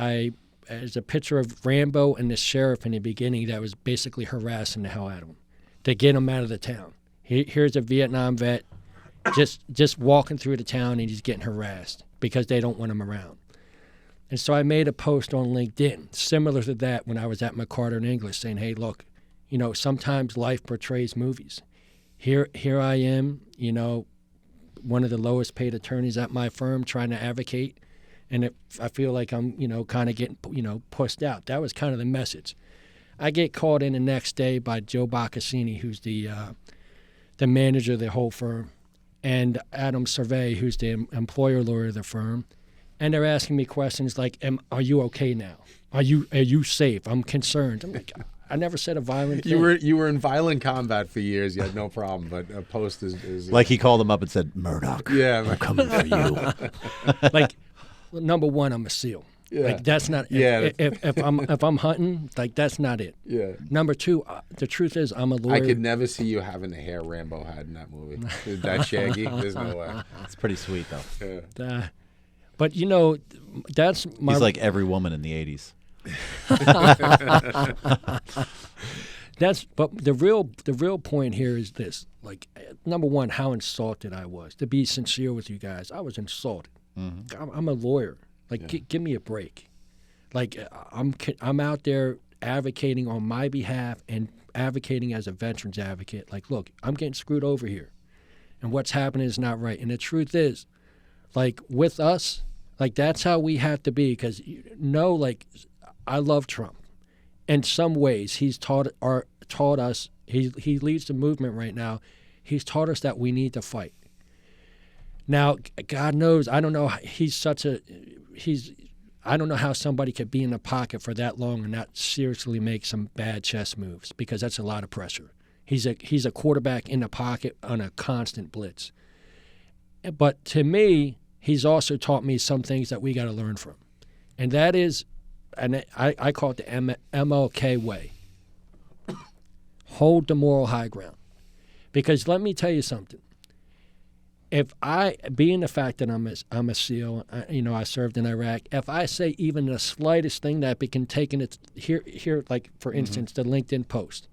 there's a picture of Rambo and the sheriff in the beginning that was basically harassing the hell out of him to get him out of the town. Here's a Vietnam vet just walking through the town, and he's getting harassed because they don't want him around. And so I made a post on LinkedIn similar to that when I was at McCarter in English, saying, hey, look, sometimes life portrays movies. Here I am, one of the lowest paid attorneys at my firm trying to advocate, and I feel like I'm, kind of getting, pushed out. That was kind of the message. I get called in the next day by Joe Baccassini, who's the manager of the whole firm, and Adam Survey, who's the employer lawyer of the firm, and they're asking me questions like, "Are you okay now? Are you safe? I'm concerned." I'm like, I never said a violent thing. You were in violent combat for years. You had no problem, but a post is like he called him up and said, "Murdoch, I'm coming for you." Like, number one, I'm a SEAL. Yeah. Like that's not. If I'm hunting, like that's not it. Yeah. Number two, the truth is I'm a lawyer. I could never see you having the hair Rambo had in that movie. That shaggy. There's no way. It's pretty sweet though. Yeah. But that's my. He's like every woman in the '80s. But the real point here is this: like, number one, how insulted I was. To be sincere with you guys, I was insulted. Mm-hmm. I'm a lawyer. Like, give me a break. Like, I'm out there advocating on my behalf and advocating as a veterans advocate. Like, look, I'm getting screwed over here, and what's happening is not right. And the truth is, like, with us, like, that's how we have to be. Because, like, I love Trump. In some ways, he's taught us. He leads the movement right now. He's taught us that we need to fight. Now, God knows, I don't know. I don't know how somebody could be in the pocket for that long and not seriously make some bad chess moves, because that's a lot of pressure. He's a quarterback in the pocket on a constant blitz. But to me, he's also taught me some things that we got to learn from, and that is, and I call it the MLK way. Hold the moral high ground, because let me tell you something. If being the fact that I'm a SEAL, I served in Iraq. If I say even the slightest thing that can take it here, like for instance, the LinkedIn post,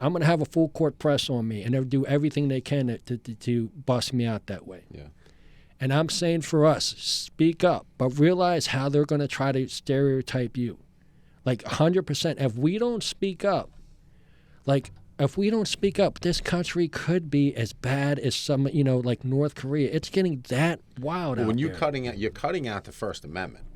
I'm gonna have a full court press on me, and they'll do everything they can to bust me out that way. Yeah. And I'm saying for us, speak up, but realize how they're gonna try to stereotype you, like 100%. If we don't speak up, this country could be as bad as some, like North Korea. It's getting that wild out when there. you're cutting out the First Amendment,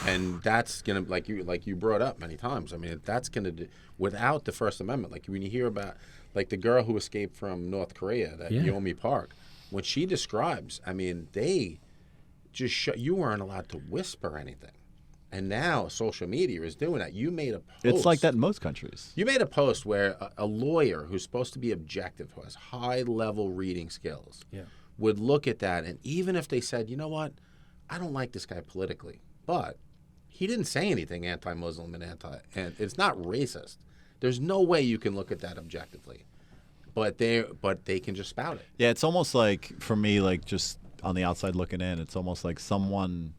and that's gonna, like you brought up many times. I mean, that's gonna without the First Amendment. Like when you hear about like the girl who escaped from North Korea, that Yomi Park, when she describes, I mean, they just you weren't allowed to whisper anything. And now social media is doing that. You made a post. It's like that in most countries. You made a post where a lawyer who's supposed to be objective, who has high-level reading skills, would look at that, and even if they said, you know what, I don't like this guy politically, but he didn't say anything anti-Muslim and it's not racist. There's no way you can look at that objectively, but they can just spout it. Yeah, it's almost like, for me, like just on the outside looking in, it's almost like someone,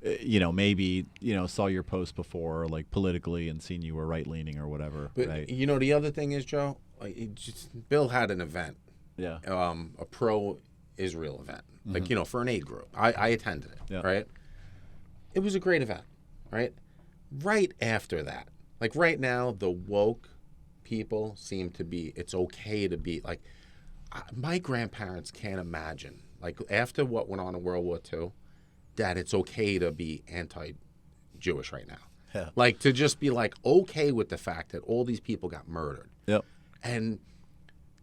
maybe, saw your post before, like politically, and seen you were right-leaning or whatever. But, right? The other thing is, Joe, Bill had an event, a pro-Israel event, like, for an aid group. I attended it, right? It was a great event, right? Right after that, like right now, the woke people seem to be, it's okay to be, like, my grandparents can't imagine, like, after what went on in World War II, that it's okay to be anti-Jewish right now. Yeah. Like, to just be, like, okay with the fact that all these people got murdered. Yep. And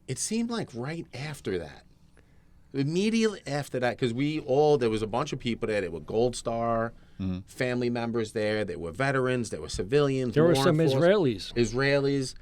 it seemed like right after that, immediately after that, because there was a bunch of people there. There were Gold Star family members there. There were veterans. There were civilians. There were some Israelis.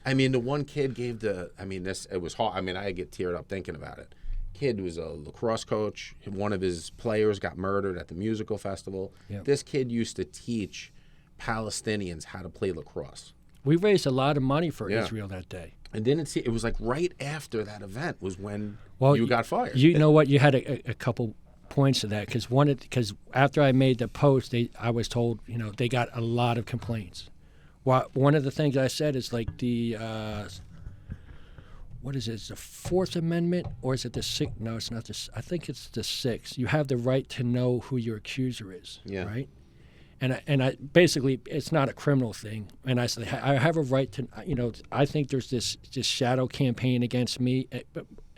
I mean, the one kid it was hard. I mean, I get teared up thinking about it. kid was a lacrosse coach. One of his players got murdered at the musical festival. Yeah. This kid used to teach Palestinians how to play lacrosse. We raised a lot of money for Israel that day. And didn't see it was like right after that event was when you got fired. You know what? You had a couple points to that because after I made the post, I was told they got a lot of complaints. One of the things I said is like the what is it? It's the Fourth Amendment or is it the Sixth? No, it's not the. I think it's the Sixth. You have the right to know who your accuser is. Yeah. Right. And I basically it's not a criminal thing. And I said I have a right to. I think there's this shadow campaign against me,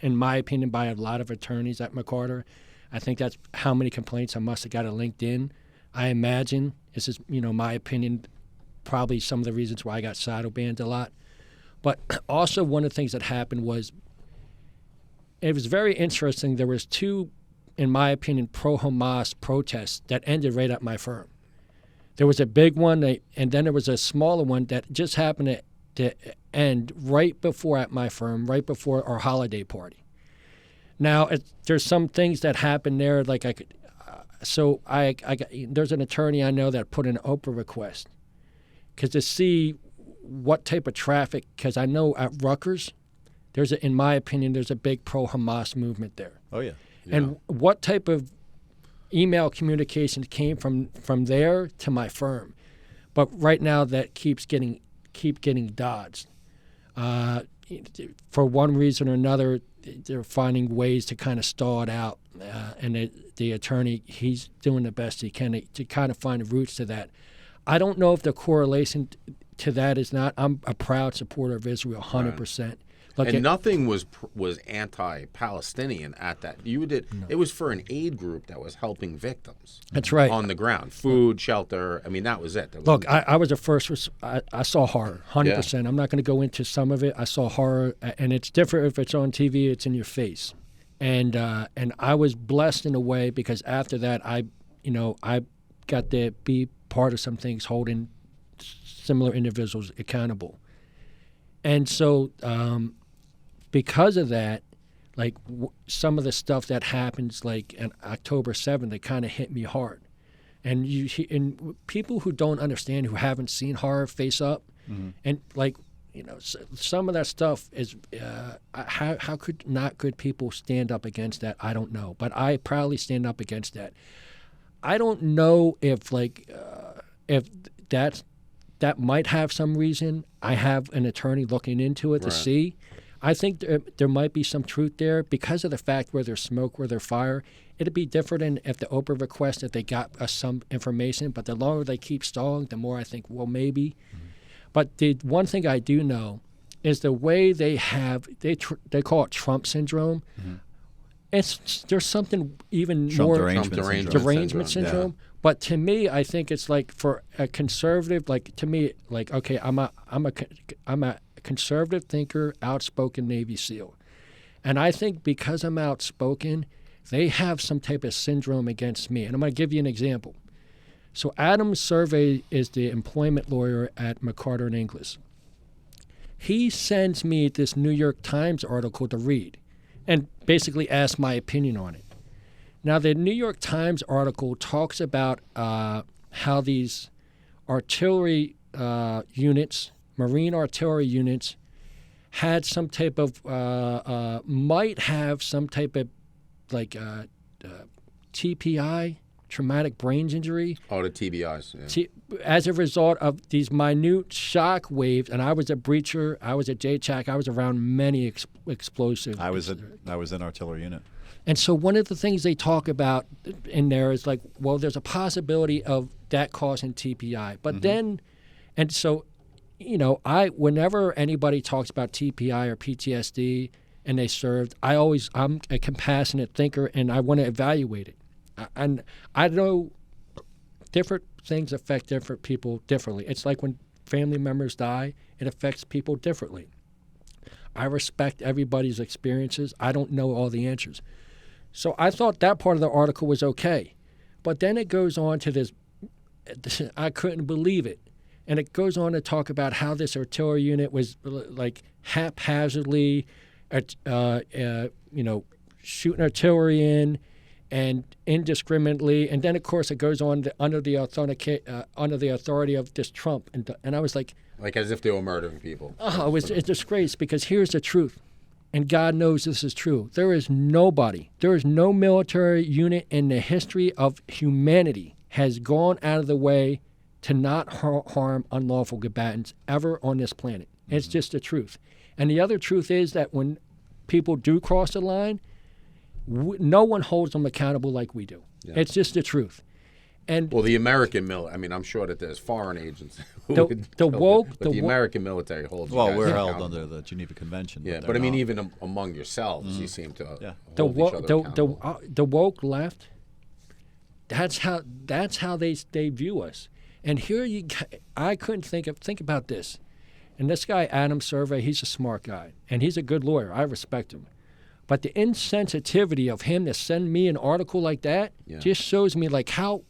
in my opinion, by a lot of attorneys at McCarter. I think that's how many complaints I must have got at LinkedIn. I imagine this is my opinion, probably some of the reasons why I got shadow banned a lot. But also one of the things that happened was it was very interesting. There was two, in my opinion, pro-Hamas protests that ended right at my firm. There was a big one, and then there was a smaller one that just happened to end right before at my firm, right before our holiday party. Now, there's some things that happened there, like I could. So I got, there's an attorney I know that put in an Oprah request, because to see what type of traffic, because I know at Rutgers, in my opinion, there's a big pro-Hamas movement there. Oh yeah. And what type of email communications came from there to my firm, but right now that keep getting dodged. For one reason or another, they're finding ways to kind of stall it out, and the attorney, he's doing the best he can to kind of find the roots to that. I don't know if the correlation to that is not. I'm a proud supporter of Israel, 100%. Right. And nothing was anti-Palestinian at that. It was for an aid group that was helping victims. That's right. On the ground, food, shelter. I mean, that was it. Look, I was the first. I saw horror, 100%. Yeah. I'm not going to go into some of it. I saw horror, and it's different if it's on TV. It's in your face, and I was blessed in a way because after that, I got to be part of some things holding similar individuals accountable, and so. Because of that, like some of the stuff that happens, like on October 7th, it kind of hit me hard. And and people who don't understand, who haven't seen horror face up, and some of that stuff is how could not good people stand up against that? I don't know, but I proudly stand up against that. I don't know if that might have some reason. I have an attorney looking into it to see. I think there might be some truth there because of the fact where there's smoke, where there's fire. It'd be different than if the Oprah request, if they got us some information. But the longer they keep stalling, the more I think, well, maybe. But the one thing I do know is the way they call it Trump syndrome. There's something even Trump more derangement syndrome. Yeah. But to me, I think it's like for a conservative, like to me, like okay, I'm a conservative thinker, outspoken Navy SEAL. And I think because I'm outspoken, they have some type of syndrome against me. And I'm going to give you an example. So Adam Survey is the employment lawyer at McCarter and Inglis. He sends me this New York Times article to read and basically asks my opinion on it. Now, the New York Times article talks about how these artillery units, Marine artillery units, had some type of might have some type of like TPI, traumatic brain injury. Oh, the TBIs. Yeah. As a result of these minute shock waves, and I was a breacher, I was a JCHAC, I was around many explosive. I was in artillery unit. And so one of the things they talk about in there is like, well, there's a possibility of that causing TPI, but then, and so. Whenever anybody talks about TPI or PTSD and they served, I'm a compassionate thinker and I want to evaluate it. And I know different things affect different people differently. It's like when family members die, it affects people differently. I respect everybody's experiences. I don't know all the answers. So I thought that part of the article was okay. But then it goes on to this I couldn't believe it. And it goes on to talk about how this artillery unit was like haphazardly, shooting artillery in and indiscriminately. And then, of course, it goes on under the authority of this Trump. And I was like as if they were murdering people. Oh, it was a disgrace, because here's the truth. And God knows this is true. There is no military unit in the history of humanity has gone out of the way to not harm unlawful combatants ever on this planet. Mm-hmm. It's just the truth. And the other truth is that when people do cross the line, no one holds them accountable like we do. Yeah. It's just the truth. And the American military. I mean, I'm sure that there's foreign agents the American military holds. Well, we're held under the Geneva Convention. Yeah, but I mean, even among yourselves, you seem to hold the each other accountable. The woke left. That's how they view us. And here I couldn't think about this. And this guy Adam Survey, he's a smart guy, and he's a good lawyer. I respect him. But the insensitivity of him to send me an article like that just shows me like how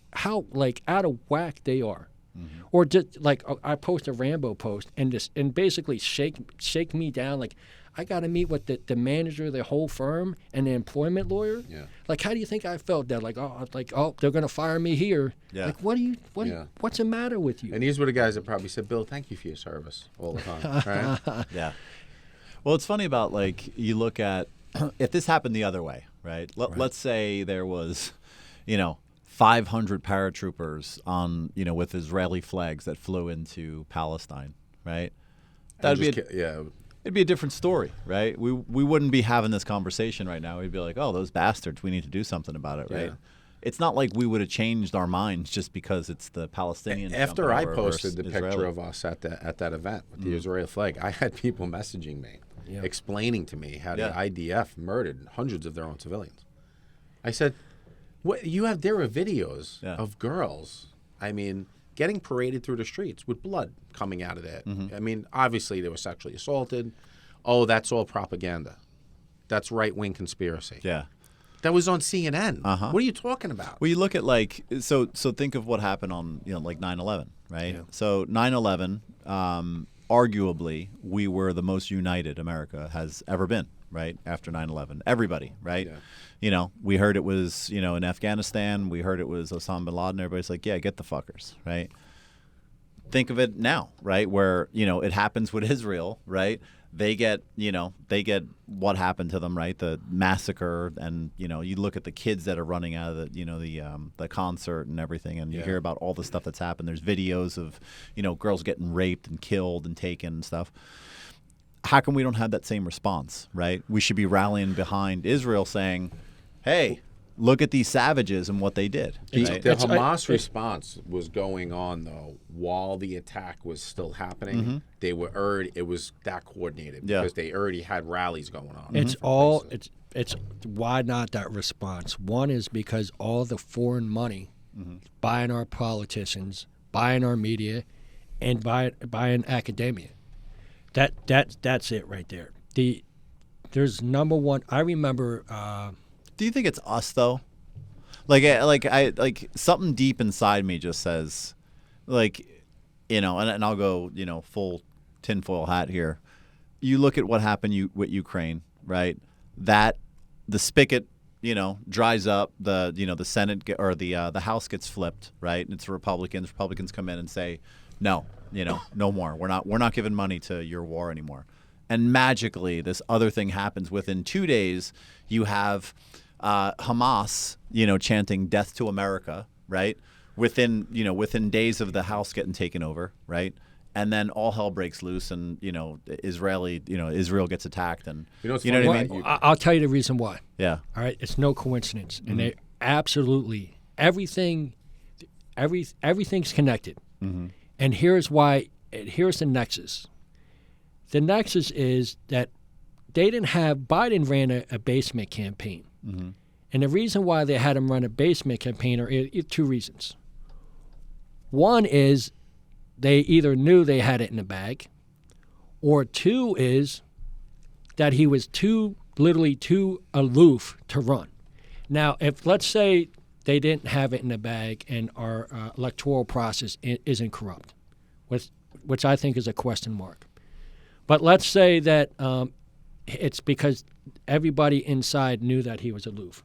like out of whack they are. Mm-hmm. Or just like I post a Rambo post and basically shake me down like I got to meet with the manager of the whole firm and the employment lawyer. Yeah. Like, how do you think I felt that? Like, they're going to fire me here. Yeah. Like, what's the matter with you? And these were the guys that probably said, Bill, thank you for your service all the time. Right? Yeah. Well, it's funny about, like, you look at, if this happened the other way, right? Let's say there was, 500 paratroopers on, with Israeli flags that flew into Palestine, right? That'd be it'd be a different story, right? We wouldn't be having this conversation right now. We'd be like, oh, those bastards, we need to do something about it, right? Yeah. It's not like we would have changed our minds just because it's the Palestinians. After I posted the picture of us at that event with the Israeli flag, I had people messaging me, explaining to me how the IDF murdered hundreds of their own civilians. I said, "What? There are videos of girls. I mean, getting paraded through the streets with blood coming out of that. Mm-hmm. I mean, obviously they were sexually assaulted. Oh, that's all propaganda. That's right-wing conspiracy. Yeah. That was on CNN. Uh-huh. What are you talking about? Well, you look at so think of what happened on, like 9/11, right? Yeah. So 9/11, arguably, we were the most united America has ever been, right? After 9/11. Everybody, right? Yeah. We heard it was, in Afghanistan. We heard it was Osama bin Laden. Everybody's like, yeah, get the fuckers, right? Think of it now, right? Where, it happens with Israel, right? They get what happened to them, right? The massacre, and you look at the kids that are running out of the concert and everything, and you hear about all the stuff that's happened. There's videos of girls getting raped and killed and taken and stuff. How come we don't have that same response, right? We should be rallying behind Israel, saying, "Hey, look at these savages and what they did." Right? The Hamas response was going on though while the attack was still happening. Mm-hmm. They were it was that coordinated because they already had rallies going on. It's why not that response? One is because all the foreign money buying our politicians, buying our media, and buying academia. That's it right there. There's number one. I remember. Do you think it's us though? Like something deep inside me just says, and I'll go, full tinfoil hat here. You look at what happened with Ukraine, right? That the spigot, dries up. The Senate or the House gets flipped, right? And it's Republicans. Republicans come in and say, no, no more. We're not giving money to your war anymore. And magically, this other thing happens. Within 2 days, you have Hamas, chanting "Death to America," right? Within days of the house getting taken over, right? And then all hell breaks loose, and Israel gets attacked, and what I mean. I'll tell you the reason why. Yeah. All right. It's no coincidence, and they absolutely everything's connected. Mm-hmm. And here's why. Here's the nexus. The nexus is that Biden ran a basement campaign. Mm-hmm. And the reason why they had him run a basement campaign are two reasons. One is they either knew they had it in the bag, or two is that he was literally too aloof to run. Now, if let's say they didn't have it in the bag and our electoral process isn't corrupt, which I think is a question mark. But let's say that it's because everybody inside knew that he was aloof.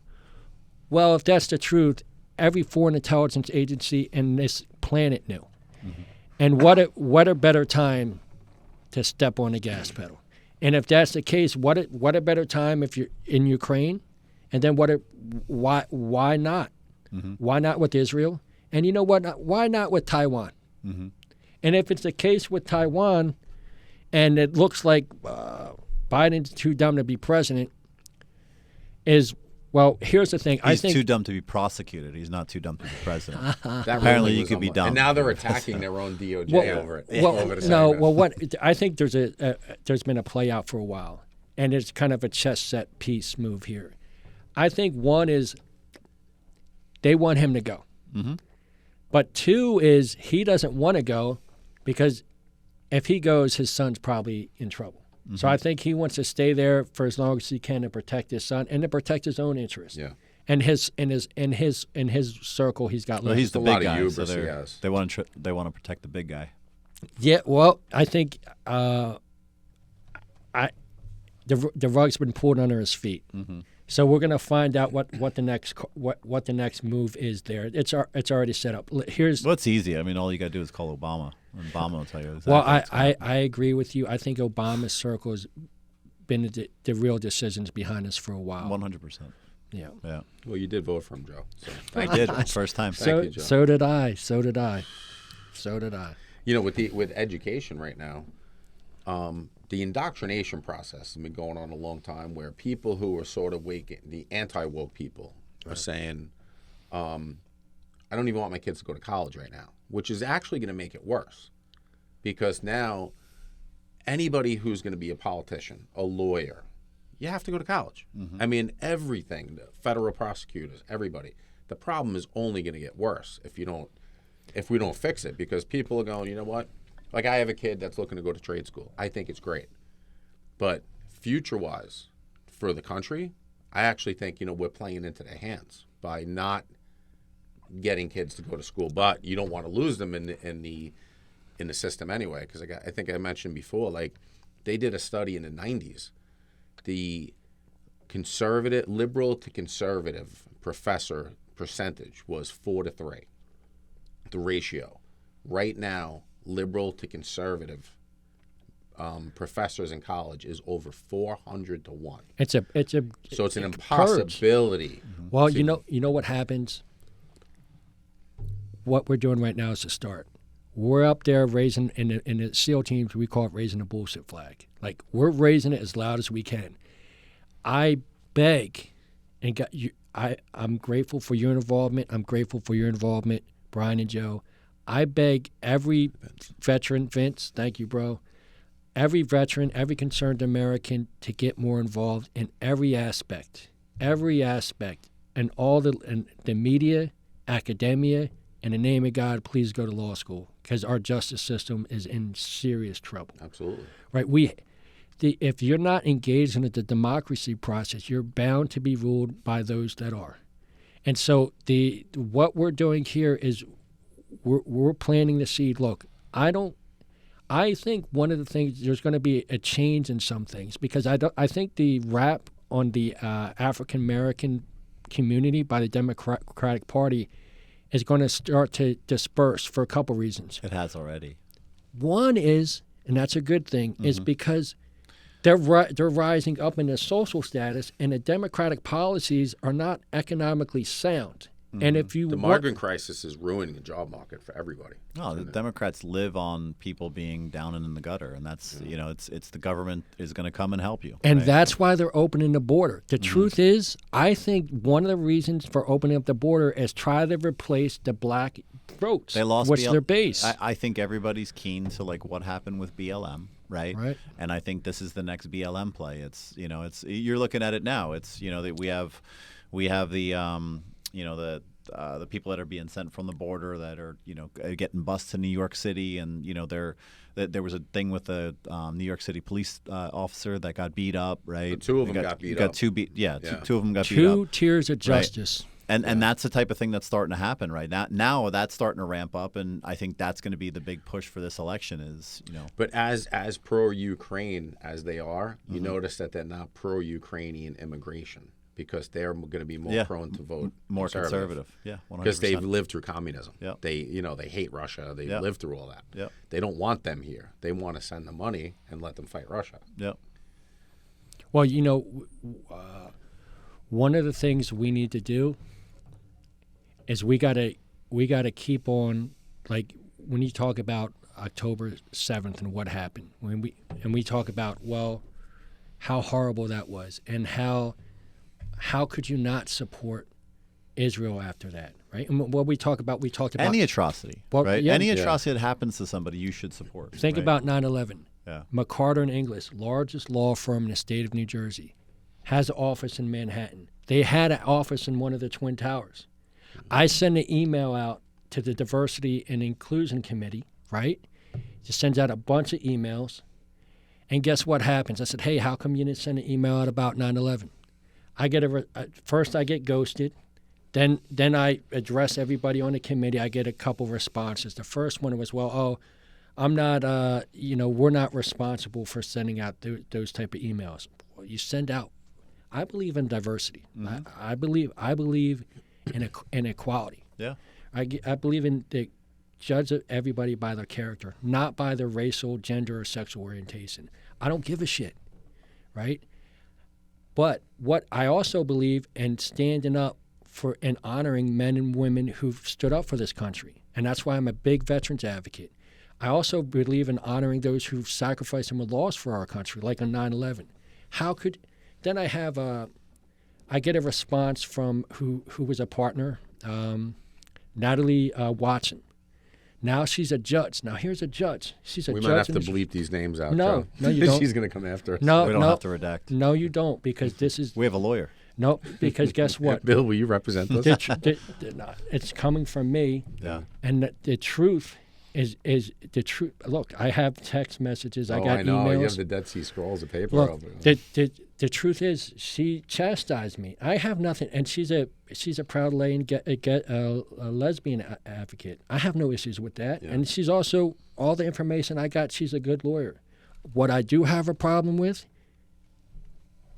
Well, if that's the truth, every foreign intelligence agency in this planet knew. And what a better time to step on the gas pedal. And if that's the case, what a better time if you're in Ukraine, and then why not? Why not with Israel? And you know what? Why not with Taiwan? And if it's the case with Taiwan, and it looks like Biden's too dumb to be president, well, here's the thing. He's too dumb to be prosecuted. He's not too dumb to be president. Apparently, you could be dumb. And now they're attacking their own DOJ over it. I think there's been a play out for a while, and it's kind of a chess set piece move here. I think one is they want him to go, but two is he doesn't want to go because if he goes, his son's probably in trouble. So I think he wants to stay there for as long as he can to protect his son and to protect his own interests. Yeah. And in his circle, he's got. Well, he's the big guy, so hubris, they want to protect the big guy. Yeah. Well, I think the rug's been pulled under his feet. So we're going to find out what the next move is there. It's already set up. Well, it's easy. I mean, all you got to do is call Obama, and Obama will tell you exactly. Well, I agree with you. I think Obama's circle has been the real decisions behind us for a while. 100%. Yeah. Well, you did vote for him, Joe. So. I did. First time. Thank you, Joe. So did I. You know, with education right now, the indoctrination process has been going on a long time where people who are sort of the anti-woke people are saying, I don't even want my kids to go to college right now, which is actually going to make it worse because now anybody who's going to be a politician, a lawyer, you have to go to college. I mean, everything, the federal prosecutors, everybody. The problem is only going to get worse if we don't fix it because people are going, you know what? Like I have a kid that's looking to go to trade school. I think it's great. But future-wise, for the country, I actually think, we're playing into their hands by not getting kids to go to school. But you don't want to lose them in the system anyway, because I think I mentioned before, like they did a study in the 90s. The liberal to conservative professor percentage was 4-3, the ratio. Right now, liberal to conservative professors in college is over 400 to 1. So it's an impossibility. Well, you know what happens? What we're doing right now is a start. We're up there raising in the SEAL teams. We call it raising the bullshit flag. Like we're raising it as loud as we can. I beg, and I'm grateful for your involvement. I'm grateful for your involvement, Brian and Joe. I beg every veteran, Vince, thank you, bro, every veteran, every concerned American to get more involved in every aspect, and all the media, academia, in the name of God, please go to law school because our justice system is in serious trouble. Absolutely. Right? If you're not engaged in the democracy process, you're bound to be ruled by those that are. And so what we're doing here is we're planting the seed. Look, I think one of the things, there's going to be a change in some things because I think the rap on the African American community by the Democratic Party is going to start to disperse for a couple reasons. It has already. One is, and that's a good thing, is because they're rising up in their social status, and the Democratic policies are not economically sound. And if you the migrant crisis is ruining the job market for everybody. No, the Democrats live on people being down and in the gutter, and that's it's the government is going to come and help you. And right? that's why they're opening the border. The truth is, I think one of the reasons for opening up the border is try to replace the black votes. They lost what's their base. I think everybody's keen to like what happened with BLM. Right. And I think this is the next BLM play. It's you're looking at it now. It's that we have the the people that are being sent from the border that are getting bused to New York City, and there was a thing with a New York City police officer that got beat up. Right. Two of them got beat up. Two of them got beat up. 2 tiers of justice. And that's the type of thing that's starting to happen right now. Now that's starting to ramp up, and I think that's going to be the big push for this election is, But as pro-Ukraine as they are, you notice that they're not pro-Ukrainian immigration because they're going to be more prone to vote more conservative. Yeah, 100%. Because they've lived through communism. Yep. They hate Russia. They've lived through all that. Yep. They don't want them here. They want to send them money and let them fight Russia. Yep. Well, one of the things we need to do is we gotta keep on, like when you talk about October 7th and what happened, when we talk about, well, how horrible that was, and how could you not support Israel after that, right? And what we talked about any atrocity, right? Yeah. Any atrocity that happens to somebody, you should support. Think about 9/11. Yeah. McCarter & Inglis, largest law firm in the state of New Jersey, has an office in Manhattan. They had an office in one of the Twin Towers. I send an email out to the Diversity and Inclusion Committee, right? Just sends out a bunch of emails. And guess what happens? I said, hey, how come you didn't send an email out about 9/11? First I get ghosted. Then I address everybody on the committee. I get a couple responses. The first one was, I'm not, we're not responsible for sending out those type of emails. Well, you send out. I believe in diversity. Mm-hmm. I believe in equality. Yeah. I believe in the judge everybody by their character, not by their racial, gender, or sexual orientation. I don't give a shit, right? But what I also believe in standing up for and honoring men and women who've stood up for this country, and that's why I'm a big veterans advocate. I also believe in honoring those who've sacrificed and were lost for our country, like on 9/11. Then I get a response from who was a partner, Natalie Watson. Now she's a judge. Now here's a judge. She's a we judge. We might have to bleep these names out. No, you don't. She's going to come after us. No, we don't have to redact. No, you don't, because this is. We have a lawyer. No, because guess what? Bill, will you represent us? It's coming from me. Yeah. And the truth is the truth. Look, I have text messages. I got I know. emails. You have the Dead Sea Scrolls of paper. Look, the truth is, she chastised me. I have nothing, and she's a proud a lesbian advocate. I have no issues with that. Yeah. And she's also, all the information I got, she's a good lawyer. What I do have a problem with,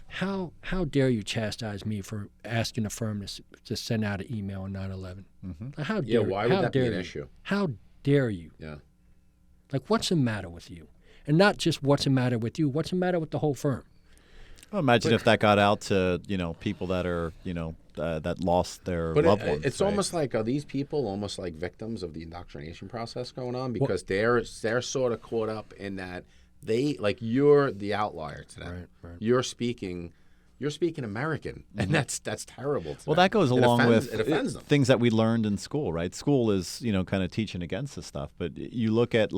how dare you chastise me for asking a firm to send out an email on 9/11? Mm-hmm. How dare you? Why would that be an issue? How dare you? Yeah. Like, what's the matter with you? And not just what's the matter with you, what's the matter with the whole firm? Well, imagine if that got out to, people that are, that lost their loved ones. It's almost like, are these people almost like victims of the indoctrination process going on? Because they're sort of caught up in that you're the outlier to them. Right. You're speaking American, and that's terrible to them. That goes along with it offends them. Things that we learned in school, right? School is, kind of teaching against this stuff. But you look at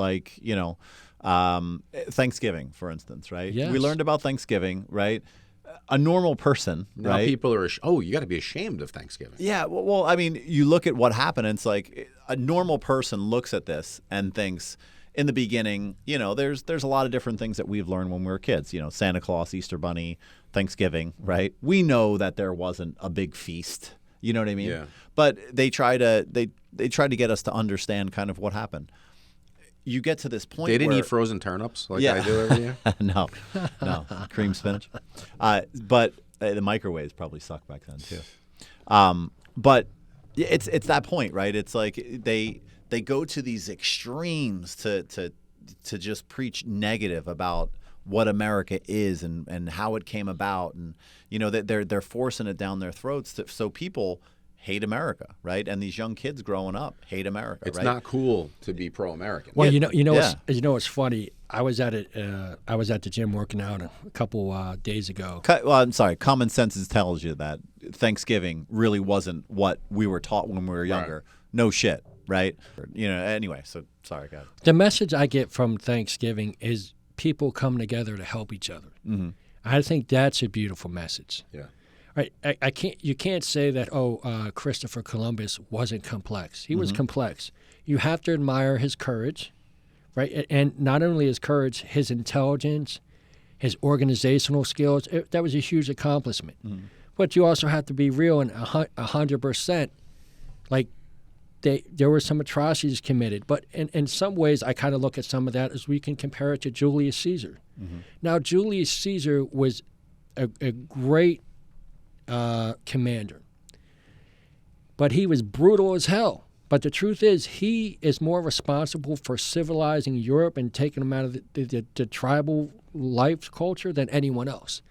Thanksgiving, for instance, right? Yes. We learned about Thanksgiving, right? A normal person, now right? People are, you got to be ashamed of Thanksgiving. Yeah, well, I mean, you look at what happened, and it's like a normal person looks at this and thinks, in the beginning, there's a lot of different things that we've learned when we were kids. Santa Claus, Easter Bunny, Thanksgiving, right? We know that there wasn't a big feast. You know what I mean? Yeah. But they try to get us to understand kind of what happened. You get to this point. They didn't eat frozen turnips like I do every year. No, cream spinach. But the microwaves probably sucked back then too. But it's that point, right? It's like they go to these extremes to just preach negative about what America is and how it came about, and that they're forcing it down their throats so people hate America, right? And these young kids growing up hate America. It's right? not cool to be pro-American. Well, what's funny. I was at the gym working out a couple days ago. Well, I'm sorry. Common sense tells you that Thanksgiving really wasn't what we were taught when we were younger. Right. No shit. Right? Anyway, so sorry, guys. The message I get from Thanksgiving is people come together to help each other. Mm-hmm. I think that's a beautiful message. Yeah. Right? You can't say that, Christopher Columbus wasn't complex. He was complex. You have to admire his courage, right? And not only his courage, his intelligence, his organizational skills. That was a huge accomplishment. Mm-hmm. But you also have to be real and 100%. Like, there were some atrocities committed. But in some ways, I kind of look at some of that as we can compare it to Julius Caesar. Mm-hmm. Now, Julius Caesar was a great commander. But he was brutal as hell. But the truth is, he is more responsible for civilizing Europe and taking them out of the tribal life culture than anyone else.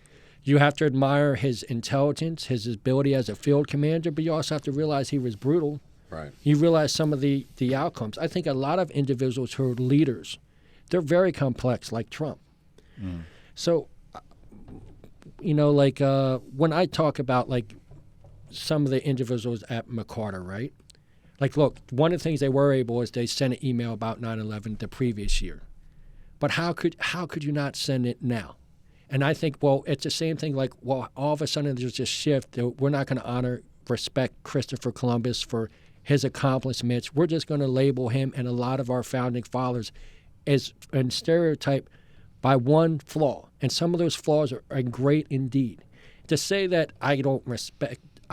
You have to admire his intelligence, his ability as a field commander, but you also have to realize he was brutal. Right. You realize some of the outcomes. I think a lot of individuals who are leaders, they're very complex, like Trump. Mm. So, like when I talk about like some of the individuals at McCarter, right? Like, look, one of the things they were able is they sent an email about 9/11 the previous year. But how could you not send it now? And I think, well, it's the same thing like, well, all of a sudden there's this shift that we're not going to respect Christopher Columbus for his accomplishments. We're just going to label him and a lot of our founding fathers as and stereotype by one flaw. And some of those flaws are great indeed. To say that I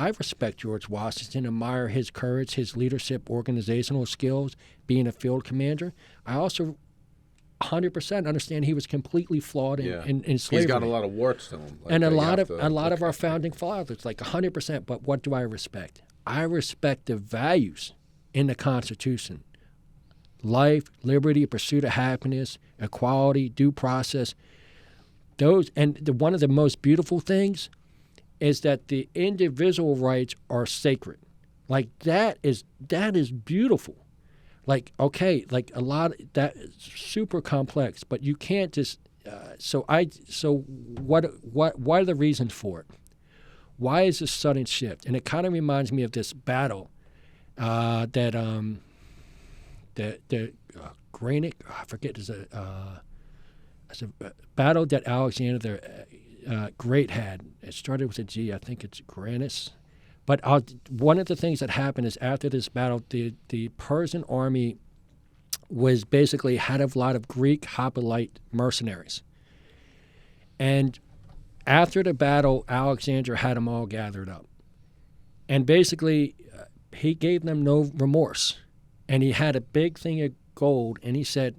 respect George Washington, admire his courage, his leadership, organizational skills, being a field commander. I also 100% understand he was completely flawed in slavery. He's got a lot of warts to him. And a lot of our founding fathers, like 100%. But what do I respect? I respect the values in the Constitution. Life, liberty, pursuit of happiness, equality, due process. One of the most beautiful things is that the individual rights are sacred. Like that is beautiful. Like, okay, like a lot of that is super complex, but you can't just so what are the reasons for it? Why is this sudden shift? And it kind of reminds me of this battle that Granic, I forget, it's a battle that Alexander the Great had. It started with a G. I think it's Granus. But one of the things that happened is after this battle, the Persian army was basically had a lot of Greek hoplite mercenaries. And after the battle, Alexander had them all gathered up. And basically, he gave them no remorse. And he had a big thing of gold, and he said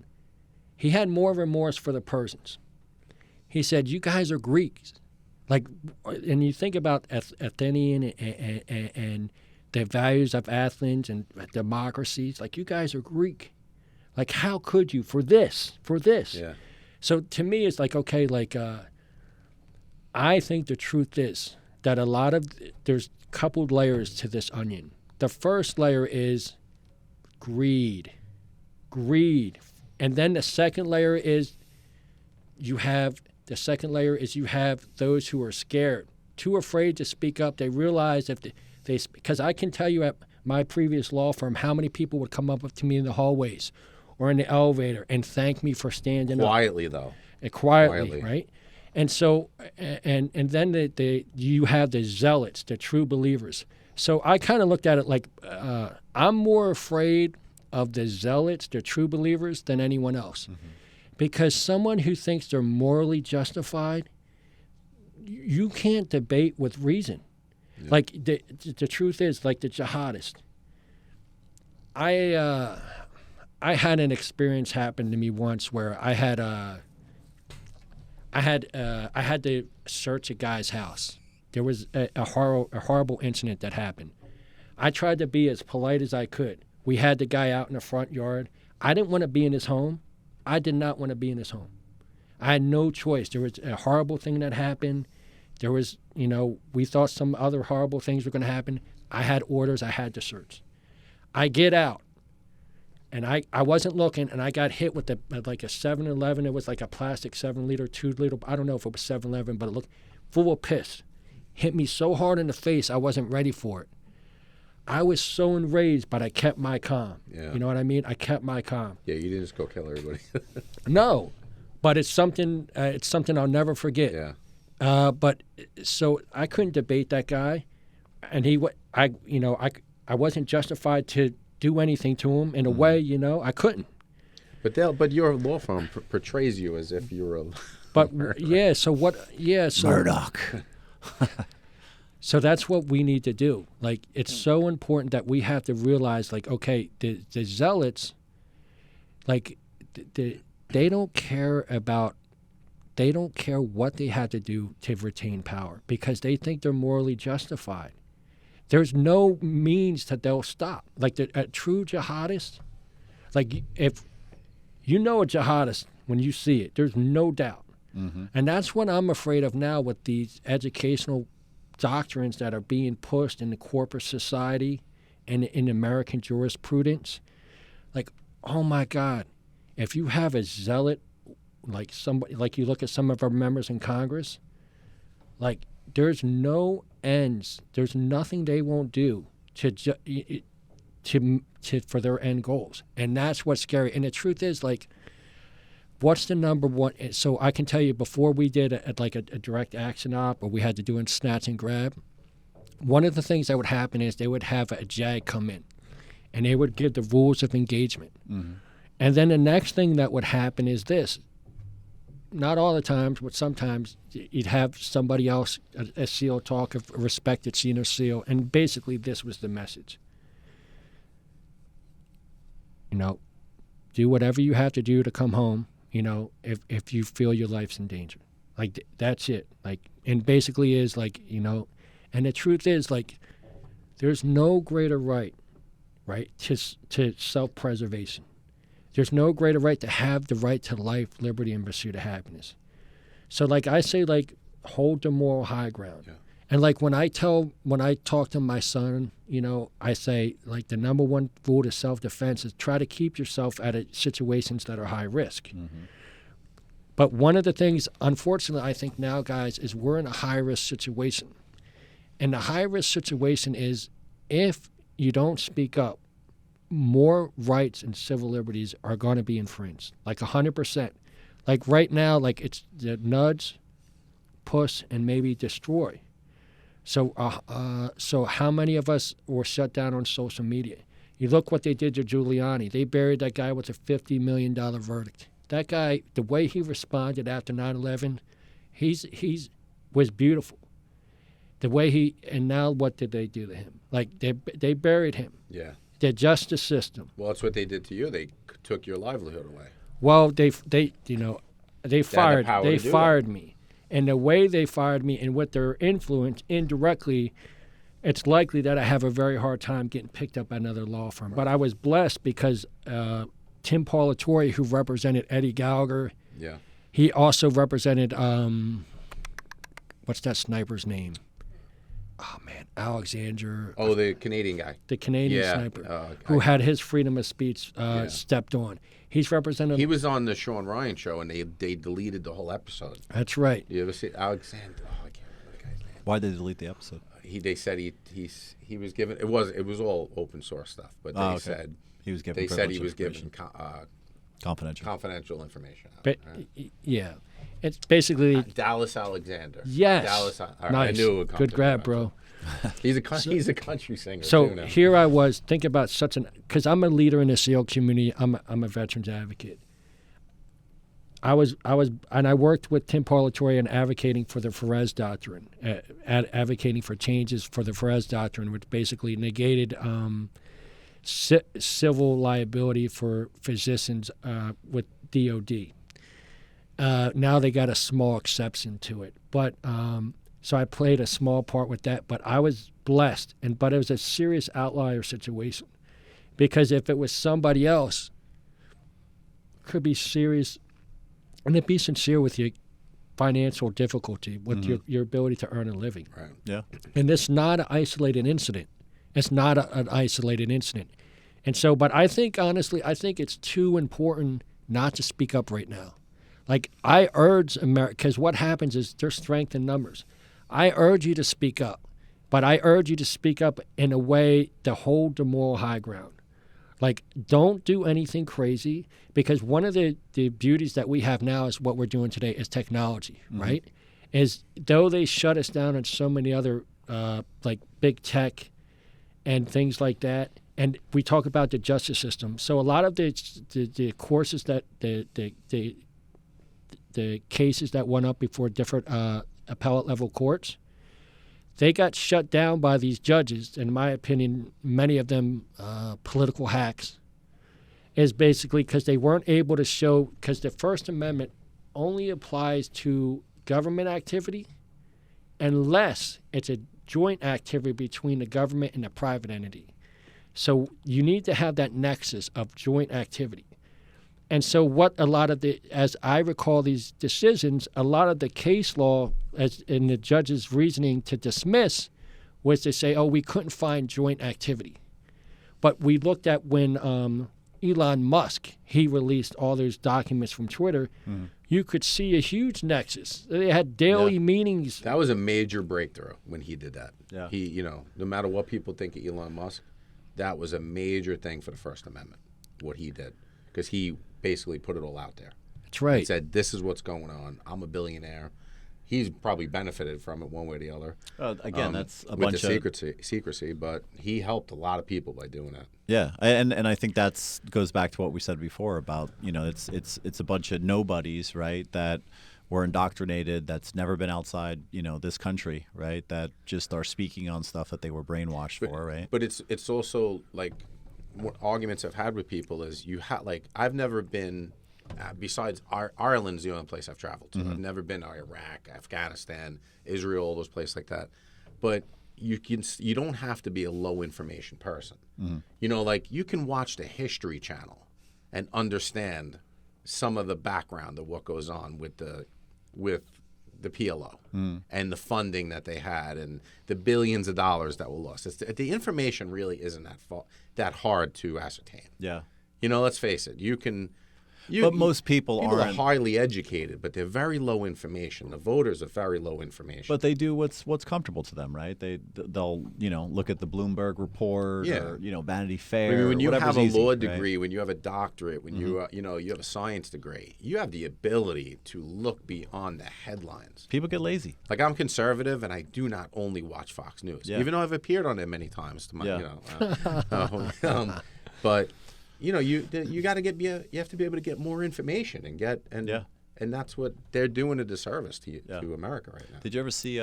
he had more remorse for the Persians. He said, you guys are Greeks. Like, and you think about Athenian and the values of Athens and democracies. Like, you guys are Greek. Like, how could you for this? Yeah. So to me, it's like, okay, like, I think the truth is that there's a couple layers to this onion. The first layer is greed. And then the second layer is you have those who are scared, too afraid to speak up. They realize because I can tell you at my previous law firm how many people would come up to me in the hallways or in the elevator and thank me for standing quietly, up. Though. Quietly, right? And so, and then you have the zealots, the true believers. So I kind of looked at it like I'm more afraid of the zealots, the true believers, than anyone else. Mm-hmm. Because someone who thinks they're morally justified, you can't debate with reason. Yeah. Like the truth is, like the jihadist. I had an experience happen to me once where I had to search a guy's house. There was a horrible incident that happened. I tried to be as polite as I could. We had the guy out in the front yard. I didn't want to be in his home. I did not want to be in his home. I had no choice. There was a horrible thing that happened. There was, we thought some other horrible things were going to happen. I had orders. I had to search. I get out, and I wasn't looking, and I got hit with like a 7-Eleven. It was like a plastic 7-liter, 2-liter. I don't know if it was 7-Eleven, but it looked full of piss. Hit me so hard in the face, I wasn't ready for it. I was so enraged, but I kept my calm. Yeah. You know what I mean? I kept my calm. Yeah, you didn't just go kill everybody. No, but it's something I'll never forget. Yeah. But so I couldn't debate that guy, and I wasn't justified to do anything to him in a way. I couldn't. But your law firm portrays you as if you're a. But murderer. Yeah. So what? Yeah. So Murdoch. So that's what we need to do. Like, it's so important that we have to realize, like, okay, the zealots, like, they don't care what they have to do to retain power because they think they're morally justified. There's no means that they'll stop. Like, a true jihadist, like, if you know a jihadist when you see it, there's no doubt. Mm-hmm. And that's what I'm afraid of now with these educational doctrines that are being pushed in the corporate society and in American jurisprudence. Like, oh my God, if you have a zealot, like somebody, like you look at some of our members in Congress, like there's no ends, there's nothing they won't do for their end goals, and that's what's scary. And the truth is, like, what's the number one? So I can tell you, before we did a direct action op, or we had to do a snatch and grab, one of the things that would happen is they would have a JAG come in, and they would give the rules of engagement. Mm-hmm. And then the next thing that would happen is this. Not all the times, but sometimes you'd have somebody else, a SEAL, talk of a respected senior SEAL, and basically this was the message. You know, do whatever you have to do to come home, you know, if you feel your life's in danger. Like, that's it. Like, and basically is like, you know, and the truth is, like, there's no greater right to self-preservation. There's no greater right to have the right to life, liberty, and pursuit of happiness. So, like, I say, like, hold the moral high ground. Yeah. And, like, when I talk to my son, you know, I say, like, the number one rule to self-defense is try to keep yourself out of situations that are high risk. Mm-hmm. But one of the things, unfortunately, I think now, guys, is we're in a high-risk situation. And the high-risk situation is if you don't speak up, more rights and civil liberties are going to be infringed, like 100%. Like right now, like it's the nudge, push, and maybe destroy. So how many of us were shut down on social media? You look what they did to Giuliani. They buried that guy with a $50 million verdict. That guy, the way he responded after 9/11, he's was beautiful. The way and now what did they do to him? Like they buried him. Yeah. The justice system. Well, that's what they did to you. They took your livelihood away. Well, they fired me, and the way they fired me and with their influence indirectly, it's likely that I have a very hard time getting picked up by another law firm. Right. But I was blessed because Tim Paulatore, who represented Eddie Gallagher, he also represented what's that sniper's name? Oh, man, Alexander. Oh, the Canadian guy. The Canadian sniper who had his freedom of speech stepped on. He's represented. He was on the Sean Ryan show, and they deleted the whole episode. That's right. You ever see Alexander? Oh, I can't remember the guy's name. Why did they delete the episode? They said he was given. It was all open source stuff, but they said he was given. They said he was given confidential information. But, yeah. It's basically Dallas Alexander. Yes. Dallas. Nice. I knew it would come Good grab, bro. He's a country singer. So too now. Here I was thinking about because I'm a leader in the SEAL community. I'm a veterans advocate. I worked with Tim Paulatore in advocating for the Ferez Doctrine, advocating for changes for the Ferez Doctrine, which basically negated civil liability for physicians with DOD. Now they got a small exception to it, but so I played a small part with that. But I was blessed, but it was a serious outlier situation, because if it was somebody else, it could be serious, and to be sincere with your financial difficulty, with your ability to earn a living. Right. Yeah. And it's not an isolated incident. It's not an isolated incident, and so. But I think honestly, it's too important not to speak up right now. Like, I urge America, because what happens is there's strength in numbers. I urge you to speak up, but I urge you to speak up in a way to hold the moral high ground. Like, don't do anything crazy, because one of the beauties that we have now is what we're doing today is technology, right? Is though they shut us down on so many other, like big tech and things like that, and we talk about the justice system. So a lot of the courses that the cases that went up before different appellate level courts, They got shut down by these judges, in my opinion, many of them political hacks, is basically because they weren't able to show, because the First Amendment only applies to government activity unless it's a joint activity between the government and a private entity. So you need to have that nexus of joint activity. And so what a lot of the, as I recall these decisions, a lot of the case law as in the judge's reasoning to dismiss was to say, oh, we couldn't find joint activity. But we looked at when Elon Musk, he released all those documents from Twitter, you could see a huge nexus. They had daily meetings. That was a major breakthrough when he did that. Yeah. He, you know, no matter what people think of Elon Musk, that was a major thing for the First Amendment, what he did. Because he basically put it all out there. That's right. He said, this is what's going on. I'm a billionaire. He's probably benefited from it one way or the other. Again, that's a with bunch the of secrecy, but he helped a lot of people by doing that. Yeah, and I think that's goes back to what we said before about, you know, it's a bunch of nobodies, right, that were indoctrinated, that's never been outside, you know, this country, right, that just are speaking on stuff that they were brainwashed for, right? But it's also like what arguments I've had with people is like I've never been. Besides Ireland's the only place I've traveled to. I've never been to Iraq, Afghanistan, Israel, all those places like that. But you don't have to be a low information person. You know, like you can watch the History Channel and understand some of the background of what goes on with the PLO and the funding that they had and the billions of dollars that were lost. The information really isn't that hard to ascertain. Yeah. You know, let's face it. But most people are aren't. highly educated, but they're very low information. The voters are very low information. But they do what's comfortable to them, right? They'll look at the Bloomberg report or Vanity Fair. I mean, when you have a easy, law right? degree, when you have a doctorate, when you have a science degree, you have the ability to look beyond the headlines. People get lazy. Like I'm conservative, and I do not only watch Fox News, even though I've appeared on it many times. But. You know, you got to you have to be able to get more information and that's what they're doing a disservice to America right now. Did you ever see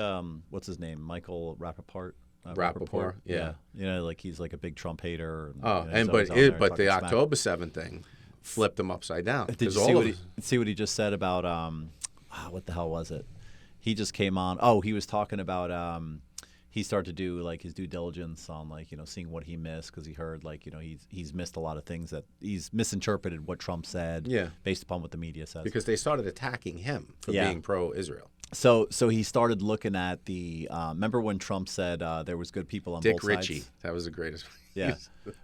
what's his name, Michael Rappaport? Rappaport, yeah. You know, like he's like a big Trump hater. But the October 7th thing flipped him upside down. Did you see what he just said about what the hell was it? He just came on. Oh, he was talking about. He started to do like his due diligence on seeing what he missed because he heard he's missed a lot of things that he's misinterpreted what Trump said based upon what the media says. Because they started attacking him for being pro-Israel. So he started looking at the remember when Trump said there was good people on both sides? Dick Ritchie, that was the greatest. Yeah,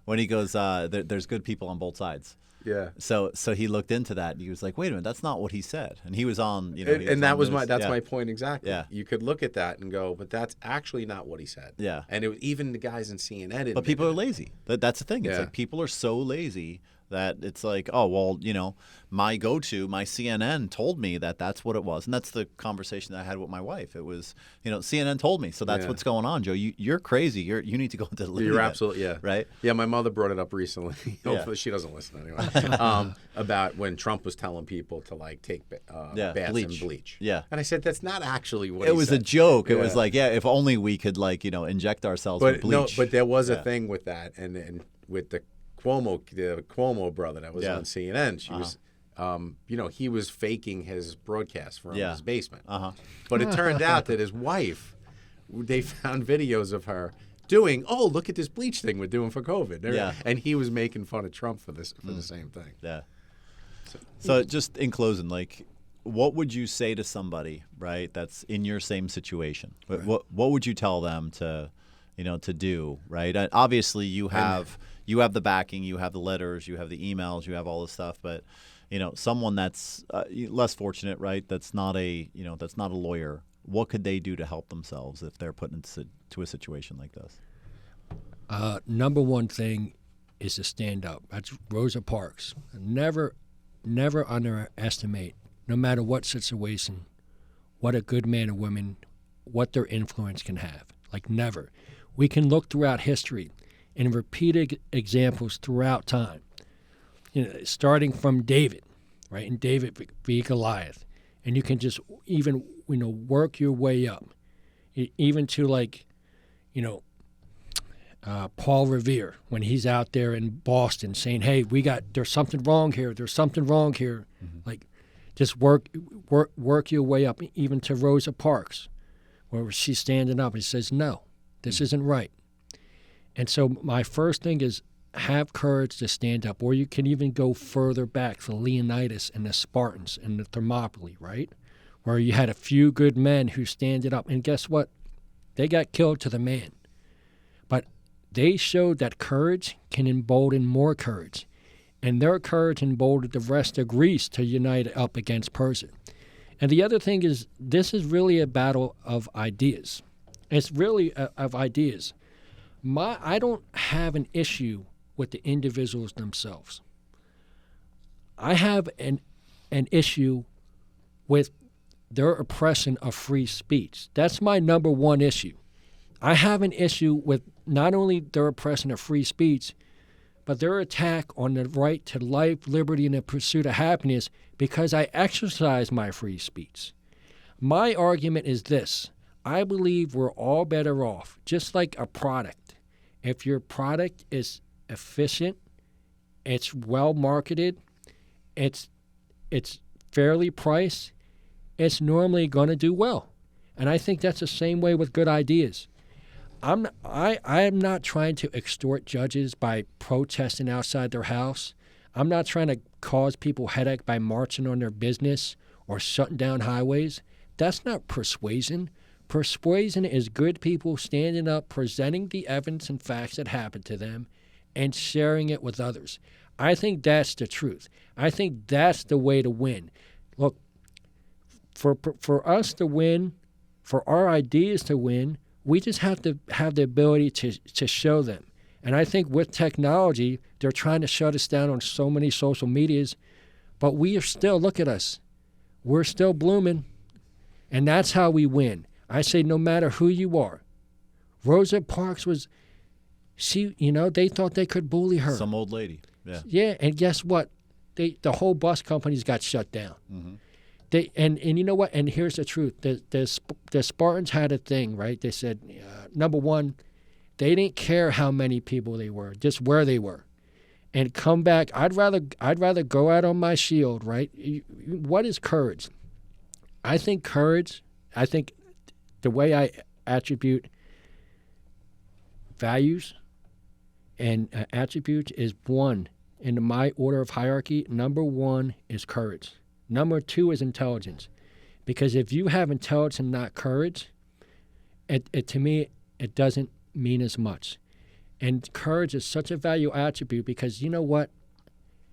when he goes there's good people on both sides. Yeah. So he looked into that and he was like, wait a minute, that's not what he said. And he was on, that's my point exactly. Yeah. You could look at that and go, but that's actually not what he said. Yeah. And even the guys in CNN. But people are lazy. That's the thing. It's like people are so lazy that it's like, oh, well, my go-to, my CNN told me that that's what it was. And that's the conversation that I had with my wife. It was, CNN told me. So that's what's going on, Joe. You're crazy. You need to go into the You're absolutely, right? Yeah, my mother brought it up recently. Hopefully she doesn't listen anyway. About when Trump was telling people to take baths in bleach. Yeah. And I said, that's not actually what it was said. a joke. It was like, if only we could inject ourselves with bleach. No, but there was a thing with that. And with the Cuomo brother that was on CNN. She was, he was faking his broadcast from his basement. But it turned out that his wife, they found videos of her doing, look at this bleach thing we're doing for COVID. And he was making fun of Trump for the same thing. Yeah. So just in closing, what would you say to somebody, right, that's in your same situation? Right. What would you tell them to do, right? Obviously, you have the backing, you have the letters, you have the emails, you have all this stuff, but someone that's less fortunate, right? That's not a lawyer. What could they do to help themselves if they're put into a situation like this? Number one thing is to stand up. That's Rosa Parks. Never underestimate, no matter what situation, what a good man or woman, what their influence can have. Never. We can look throughout history and repeated examples throughout time. Starting from David, right? And David v. Goliath. And you can just even, work your way up. even to like, you know, Paul Revere when he's out there in Boston saying, "Hey, there's something wrong here. There's something wrong here." Like, just work your way up, even to Rosa Parks, where she's standing up and says, "No, this isn't right." And so my first thing is have courage to stand up, or you can even go further back to Leonidas and the Spartans and the Thermopylae, right? Where you had a few good men who standed up, and guess what? They got killed to the man. But they showed that courage can embolden more courage. And their courage emboldened the rest of Greece to unite up against Persia. And the other thing is, this is really a battle of ideas. It's really of ideas. I don't have an issue with the individuals themselves. I have an issue with their oppression of free speech. That's my number one issue. I have an issue with not only their oppression of free speech, but their attack on the right to life, liberty, and the pursuit of happiness because I exercise my free speech. My argument is this. I believe we're all better off, just like a product. If your product is efficient, it's well marketed, it's fairly priced, it's normally going to do well. And I think that's the same way with good ideas. I am not trying to extort judges by protesting outside their house. I'm not trying to cause people headache by marching on their business or shutting down highways. That's not persuasion. Persuasion is good people standing up, presenting the evidence and facts that happened to them, and sharing it with others. I think that's the truth. I think that's the way to win. Look, for us to win, for our ideas to win, we just have to have the ability to show them. And I think with technology, they're trying to shut us down on so many social medias, but we are still, look at us. We're still blooming, and that's how we win. I say no matter who you are. Rosa Parks was, they thought they could bully her. Some old lady, yeah. Yeah, and guess what? The whole bus companies got shut down. Mm-hmm. And you know what? And here's the truth. The Spartans had a thing, right? They said, number one, they didn't care how many people they were, just where they were, and come back. I'd rather go out on my shield, right? What is courage? I think the way I attribute values and attributes is one. In my order of hierarchy, number one is courage. Number two is intelligence. Because if you have intelligence and not courage, to me, it doesn't mean as much. And courage is such a value attribute because you know what?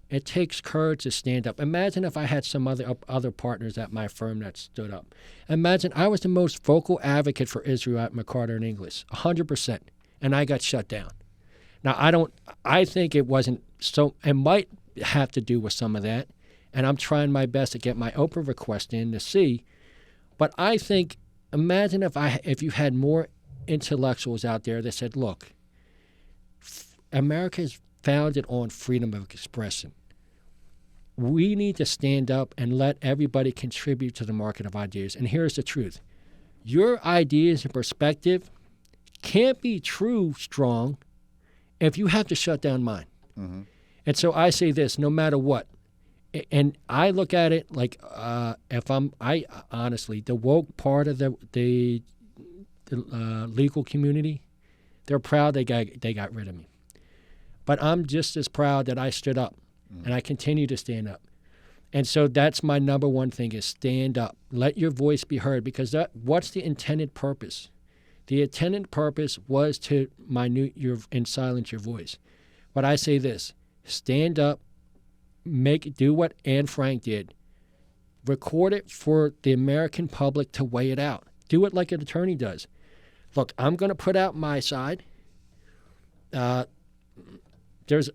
It takes courage to stand up. Imagine if I had some other partners at my firm that stood up. Imagine I was the most vocal advocate for Israel at McCarter and Inglis, 100%, and I got shut down. Now, I think it wasn't so, it might have to do with some of that, and I'm trying my best to get my Oprah request in to see. But I think, imagine if you had more intellectuals out there that said, look, America is founded on freedom of expression. We need to stand up and let everybody contribute to the market of ideas. And here's the truth. Your ideas and perspective can't be strong, if you have to shut down mine. Mm-hmm. And so I say this, no matter what, and I look at it like honestly, the woke part of the legal community, they're proud they got rid of me. But I'm just as proud that I stood up, and I continue to stand up. And so that's my number one thing is stand up. Let your voice be heard, because what's the intended purpose? The intended purpose was to and silence your voice. But I say this, stand up, do what Anne Frank did. Record it for the American public to weigh it out. Do it like an attorney does. Look, I'm going to put out my side. There's,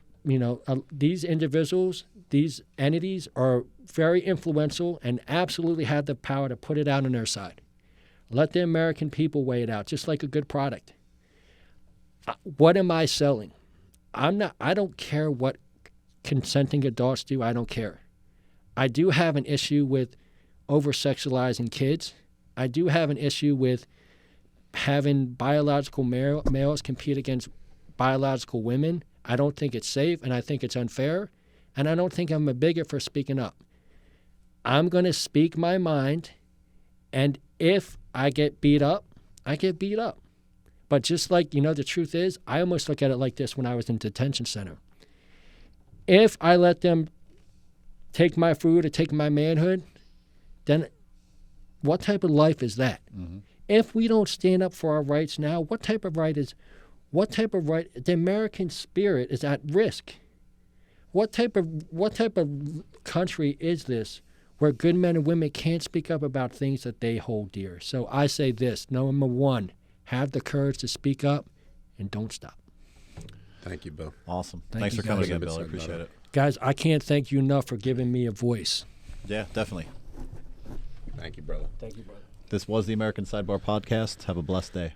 these individuals, these entities are very influential and absolutely have the power to put it out on their side. Let the American people weigh it out, just like a good product. What am I selling? I don't care what consenting adults do. I don't care. I do have an issue with over-sexualizing kids. I do have an issue with having biological males compete against biological women. I don't think it's safe, and I think it's unfair, and I don't think I'm a bigot for speaking up. I'm going to speak my mind, and if I get beat up, I get beat up. But just like, the truth is, I almost look at it like this when I was in detention center. If I let them take my food or take my manhood, then what type of life is that? Mm-hmm. If we don't stand up for our rights now, what type of right? The American spirit is at risk. What type of country is this where good men and women can't speak up about things that they hold dear? So I say this, number one, have the courage to speak up and don't stop. Thank you, Bill. Awesome. Thanks for coming again, Bill. I appreciate it. Guys, I can't thank you enough for giving me a voice. Yeah, definitely. Thank you, brother. Thank you, brother. This was the American Sidebar Podcast. Have a blessed day.